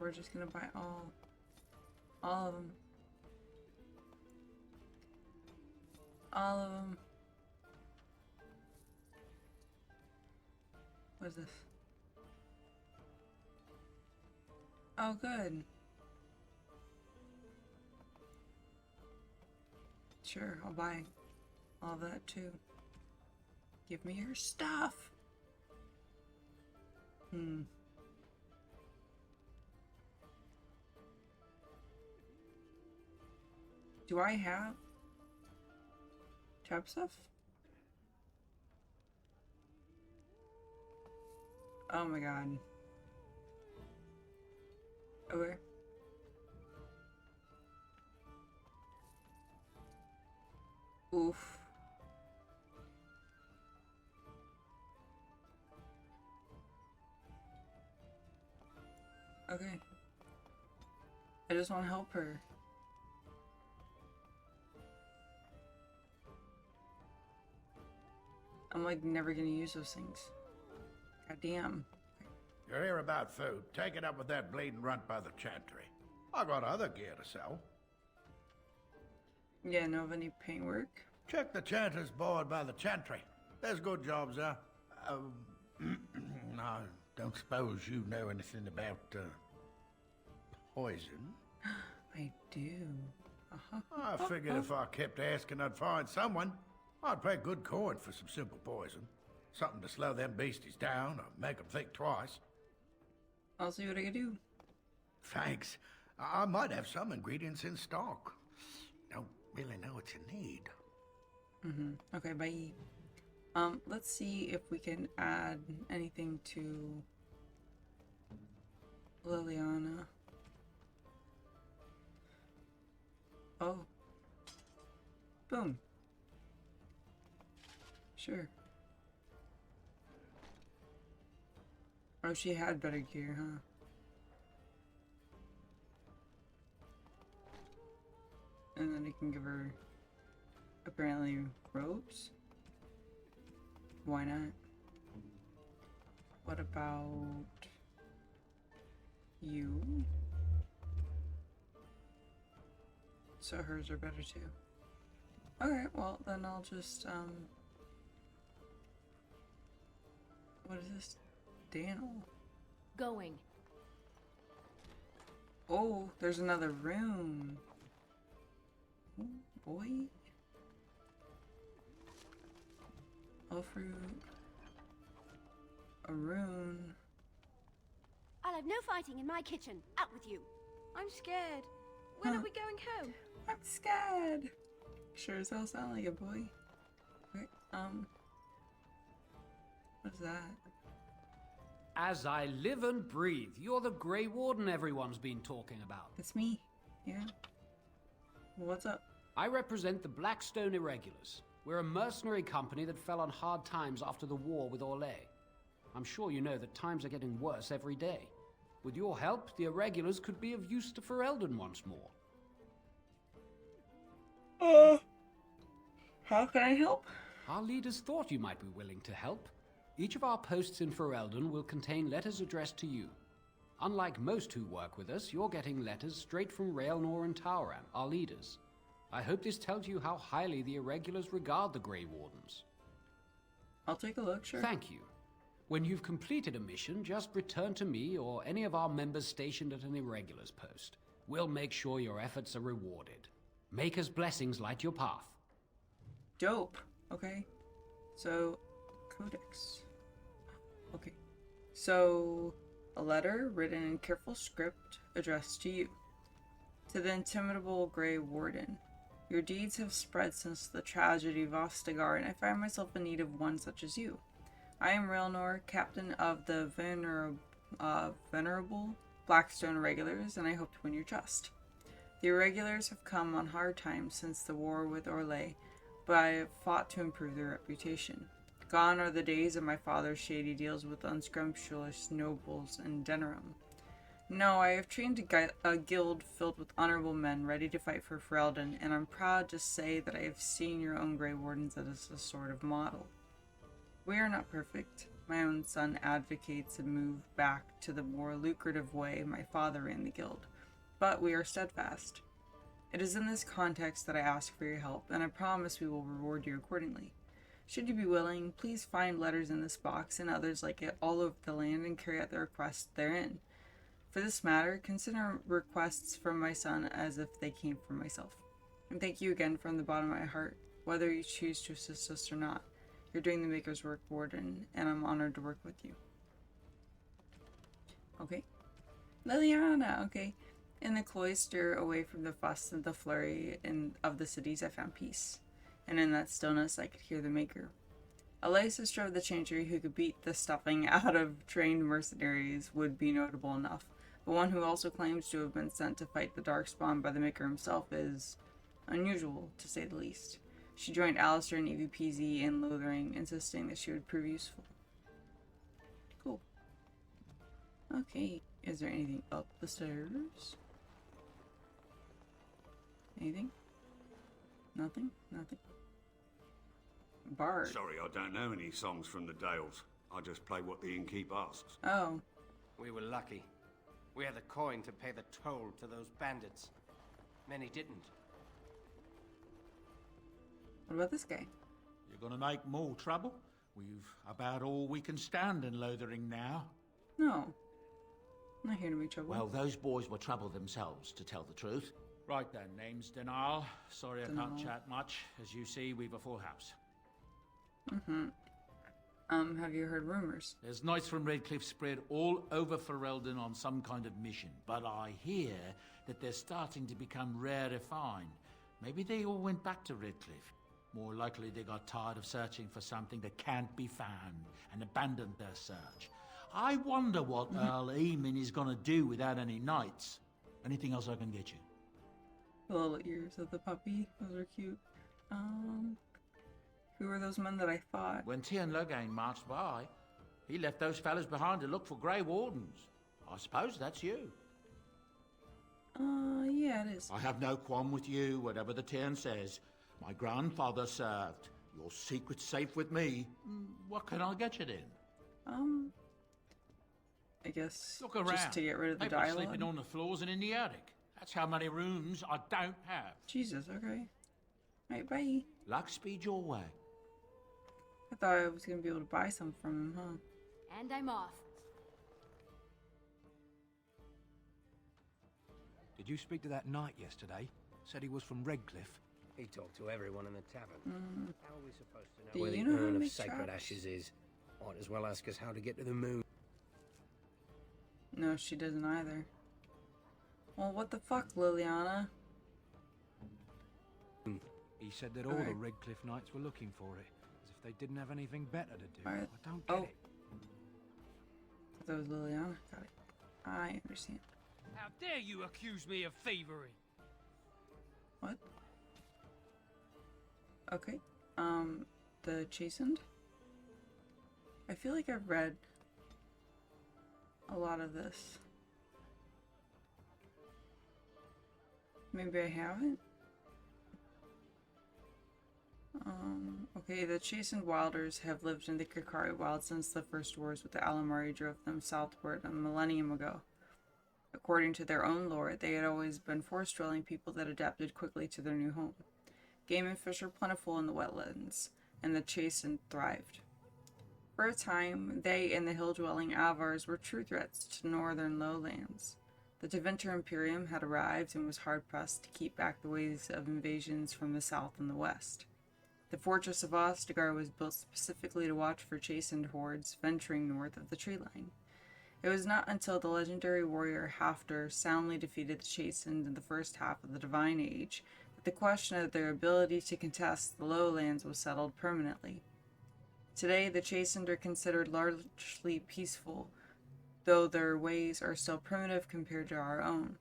we're just gonna buy all of them. All of them. What is this? Oh, good. Sure, I'll buy all that too. Give me your stuff. Do I have trap stuff? Oh my god. Okay. Oof. Okay. I just want to help her. I'm like never gonna use those things. God damn. You're here about food. Take it up with that bleeding runt by the chantry. I got other gear to sell. Yeah, know of any paintwork? Check the chanter's board by the chantry. There's good jobs there. I don't suppose you know anything about poison? I do. I figured if I kept asking, I'd find someone. I'd pay good coin for some simple poison. Something to slow them beasties down or make them think twice. I'll see what I can do. Thanks. I might have some ingredients in stock. Don't really know what you need. Okay, bye. Let's see if we can add anything to Liliana. Oh. Boom. Sure. Oh, she had better gear, huh? And then I can give her, apparently, robes? Why not? What about you? So hers are better too. Okay, well then I'll just, what is this? Daniel. Going. Oh, there's another room. Oh, boy. All fruit. A rune. I'll have no fighting in my kitchen. Out with you. I'm scared. When are we going home? I'm scared. Sure as hell sound like a boy. Okay, what is that? As I live and breathe, you're the Grey Warden everyone's been talking about. It's me. Yeah. What's up? I represent the Blackstone Irregulars. We're a mercenary company that fell on hard times after the war with Orlais. I'm sure you know that times are getting worse every day. With your help, the Irregulars could be of use to Ferelden once more. How can I help? Our leaders thought you might be willing to help. Each of our posts in Ferelden will contain letters addressed to you. Unlike most who work with us, you're getting letters straight from Raelnor and Tauran, our leaders. I hope this tells you how highly the Irregulars regard the Grey Wardens. I'll take a look, sure. Thank you. When you've completed a mission, just return to me or any of our members stationed at an Irregulars post. We'll make sure your efforts are rewarded. Maker's blessings light your path. Dope. Okay. So, Codex. Okay. So, a letter written in careful script addressed to you. To the intimidable Grey Warden. Your deeds have spread since the tragedy of Ostagar, and I find myself in need of one such as you. I am Raelnor, captain of the venerable Blackstone Irregulars, and I hope to win your trust. The Irregulars have come on hard times since the war with Orlais, but I have fought to improve their reputation. Gone are the days of my father's shady deals with unscrupulous nobles in Denerim. No, I have trained a guild filled with honorable men ready to fight for Ferelden, and I'm proud to say that I have seen your own Grey Wardens as a sort of model. We are not perfect, My own son advocates a move back to the more lucrative way my father ran the guild, but we are steadfast. It is in this context that I ask for your help, and I promise we will reward you accordingly. Should you be willing, please find letters in this box and others like it all over the land and carry out the requests therein. For this matter, consider requests from my son as if they came from myself. And thank you again from the bottom of my heart, whether you choose to assist us or not. You're doing the Maker's work, Warden, and I'm honored to work with you. Okay. Liliana, okay. In the cloister, away from the fuss and the flurry of the cities, I found peace. And in that stillness, I could hear the Maker. A lay sister of the Chancery who could beat the stuffing out of trained mercenaries would be notable enough, but one who also claims to have been sent to fight the Darkspawn by the Maker himself is unusual, to say the least. She joined Alistair and EVPZ in Lothering, insisting that she would prove useful. Cool. Okay, is there anything up the stairs? Anything? Nothing? Nothing? Bard. Sorry, I don't know any songs from the Dales. I just play what the innkeep asks. Oh. We were lucky. We had the coin to pay the toll to those bandits. Many didn't. What about this guy? You're gonna make more trouble? We've about all we can stand in Lothering now. No. I'm not here to make trouble. Well, those boys were trouble themselves, to tell the truth. Right then, name's Denal. Sorry I can't Denal. chat much. As you see, we've a full house. Mm-hmm. Have you heard rumors? There's knights from Redcliffe spread all over Ferelden on some kind of mission, but I hear that they're starting to become rarefied. Maybe they all went back to Redcliffe. More likely they got tired of searching for something that can't be found and abandoned their search. I wonder what Earl Eamon is gonna do without any knights. Anything else I can get you? The little ears of the puppy. Those are cute. Who were those men that I fought? When Tiernan Logain marched by, he left those fellas behind to look for Grey Wardens. I suppose that's you. Yeah, it is. I have no qualm with you, whatever the Tiernan says. My grandfather served. Your secret's safe with me. What can I get you then? I guess Look around. just to get rid of the People dialogue. sleeping on the floors and in the attic. That's how many rooms I don't have. Jesus, okay. Alright, bye. Luck speed your way. I thought I was gonna be able to buy some from him, huh? And I'm off. Did you speak to that knight yesterday? Said he was from Redcliffe. He talked to everyone in the tavern. How are we supposed to know Do where you the know how to urn of make sacred traps? ashes is? Might as well ask us how to get to the moon. No, she doesn't either. Well, what the fuck, Liliana? He said that all the Redcliffe knights were looking for it, as if they didn't have anything better to do. Alright. I don't get it. I thought it was Liliana. Got it. I understand. How dare you accuse me of thievery? What? Okay. The Chastened? I feel like I've read a lot of this. Maybe I haven't? Okay, the Chastened Wilders have lived in the Kakari Wild since the first wars with the Alamari drove them southward a millennium ago. According to their own lore, they had always been forest-dwelling people that adapted quickly to their new home. Game and fish are plentiful in the wetlands, and the Chastened thrived. For a time, they and the hill-dwelling Avars were true threats to northern lowlands. The Tevinter Imperium had arrived and was hard-pressed to keep back the waves of invasions from the south and the west. The fortress of Ostagar was built specifically to watch for Chastened hordes venturing north of the tree line. It was not until the legendary warrior Hafter soundly defeated the Chastened in the first half of the Divine Age that the question of their ability to contest the lowlands was settled permanently. Today, the Chastened are considered largely peaceful, though their ways are still primitive compared to our own.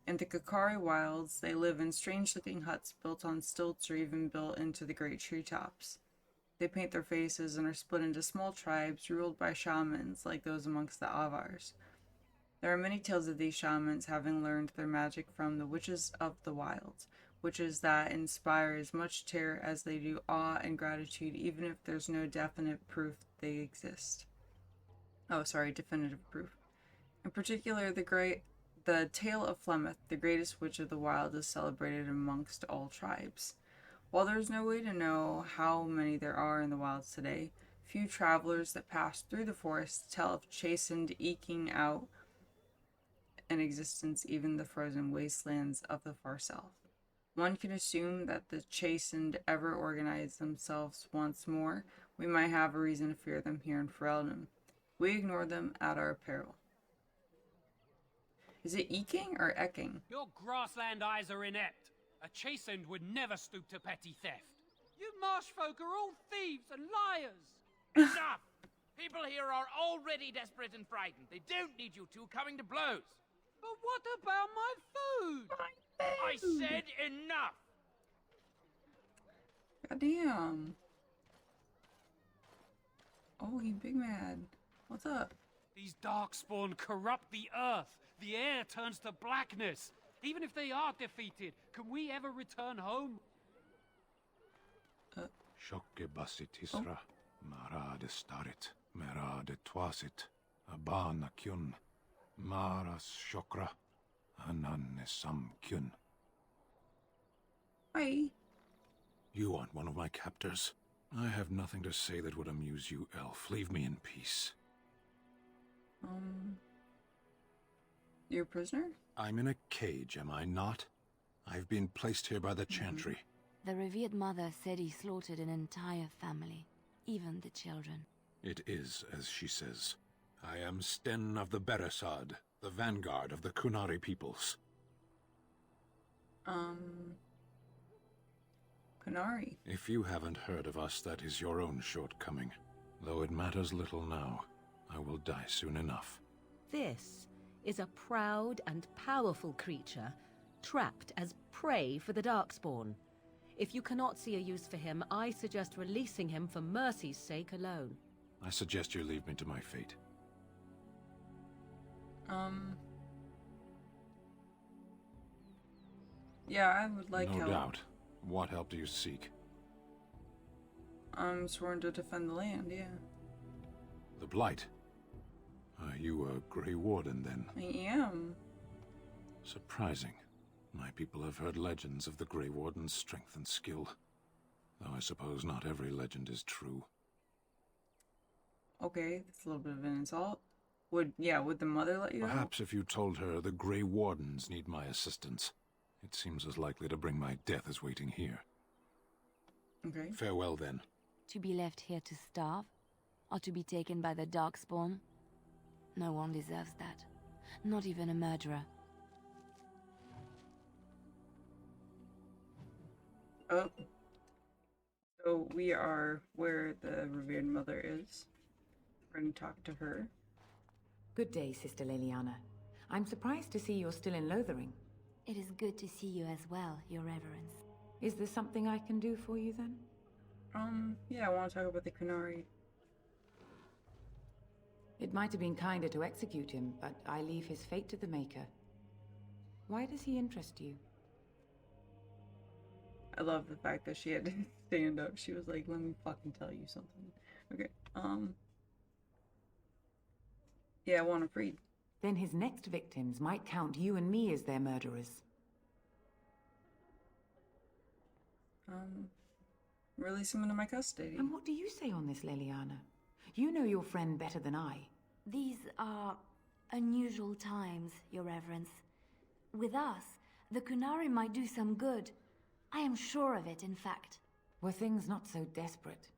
In the Kakari wilds, they live in strange-looking huts built on stilts or even built into the great treetops. They paint their faces and are split into small tribes ruled by shamans like those amongst the Avars. There are many tales of these shamans having learned their magic from the witches of the wilds, witches that inspire as much terror as they do awe and gratitude even if there's no definite proof they exist. Oh, sorry, definitive proof. In particular, the tale of Flemeth, the greatest witch of the wild, is celebrated amongst all tribes. While there is no way to know how many there are in the wilds today, few travelers that pass through the forest tell of chastened eking out an existence even the frozen wastelands of the far south. One can assume that the chastened ever organize themselves once more. We might have a reason to fear them here in Ferelden. We ignore them at our peril. Is it eking or ecking? Your grassland eyes are inept. A chastened would never stoop to petty theft. You marsh folk are all thieves and liars. Enough! People here are already desperate and frightened. They don't need you two coming to blows. But what about my food? I said enough! Goddamn. Oh, he big mad. What's up? These darkspawn corrupt the earth. The air turns to blackness. Even if they are defeated, can we ever return home? Shokke basit isra, marade starit, merade twasit, abana kyun, maras shokra, ananne sam kyun. Hi. You aren't one of my captors. I have nothing to say that would amuse you, elf. Leave me in peace. You're a prisoner? I'm in a cage, am I not? I've been placed here by the Chantry. The revered mother said he slaughtered an entire family, even the children. It is, as she says. I am Sten of the Beresad, the vanguard of the Kunari peoples. Kunari. If you haven't heard of us, that is your own shortcoming. Though it matters little now. I will die soon enough. This is a proud and powerful creature, trapped as prey for the Darkspawn. If you cannot see a use for him, I suggest releasing him for mercy's sake alone. I suggest you leave me to my fate. Yeah, I would like help. No doubt. What help do you seek? I'm sworn to defend the land, yeah. The Blight? Are you a Grey Warden, then? I am. Surprising. My people have heard legends of the Grey Warden's strength and skill. Though I suppose not every legend is true. Okay, that's a little bit of an insult. Would the mother let you help? Perhaps if you told her the Grey Wardens need my assistance. It seems as likely to bring my death as waiting here. Okay. Farewell, then. To be left here to starve? Or to be taken by the Darkspawn? No one deserves that. Not even a murderer. Oh. So we are where the revered mother is. We're going to talk to her. Good day, Sister Leliana. I'm surprised to see you're still in Lothering. It is good to see you as well, Your Reverence. Is there something I can do for you, then? Yeah, I want to talk about the Kunari. It might have been kinder to execute him, but I leave his fate to the Maker. Why does he interest you? I love the fact that she had to stand up. She was like, let me fucking tell you something. Okay, yeah, I want to freed. Then his next victims might count you and me as their murderers. Release him into my custody. And what do you say on this, Leliana? You know your friend better than I. These are unusual times, Your Reverence. With us, the Kunari might do some good. I am sure of it, in fact. Were things not so desperate?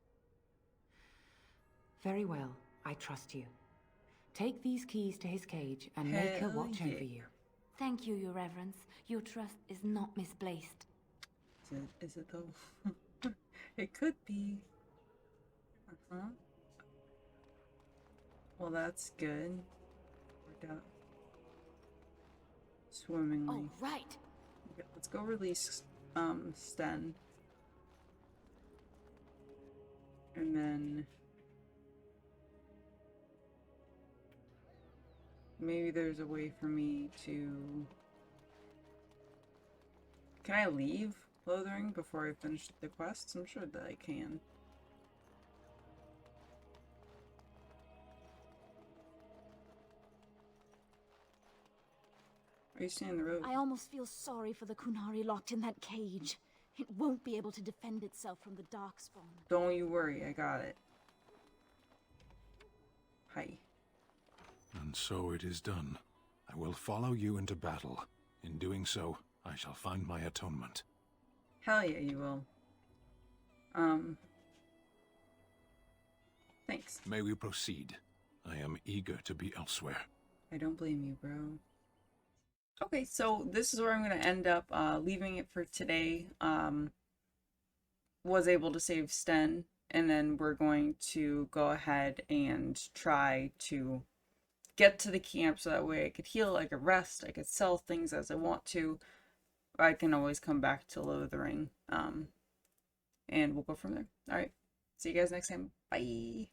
Very well, I trust you. Take these keys to his cage and make her watch over you. Thank you, Your Reverence. Your trust is not misplaced. Is it though? It could be. Well, that's good. Worked out swimmingly. Oh, right. Okay, let's go release Sten. And then maybe there's a way for me to... Can I leave Lothering before I finish the quests? I'm sure that I can. Are you staying in the road? I almost feel sorry for the Kunari locked in that cage. It won't be able to defend itself from the Darkspawn. Don't you worry, I got it. Hi. And so it is done. I will follow you into battle. In doing so, I shall find my atonement. Hell yeah, you will. Thanks. May we proceed? I am eager to be elsewhere. I don't blame you, bro. Okay, so this is where I'm going to end up leaving it for today. Was able to save Sten, and then we're going to go ahead and try to get to the camp so that way I could heal, I could rest, I could sell things as I want to. I can always come back to Lothering, and we'll go from there. Alright, see you guys next time. Bye!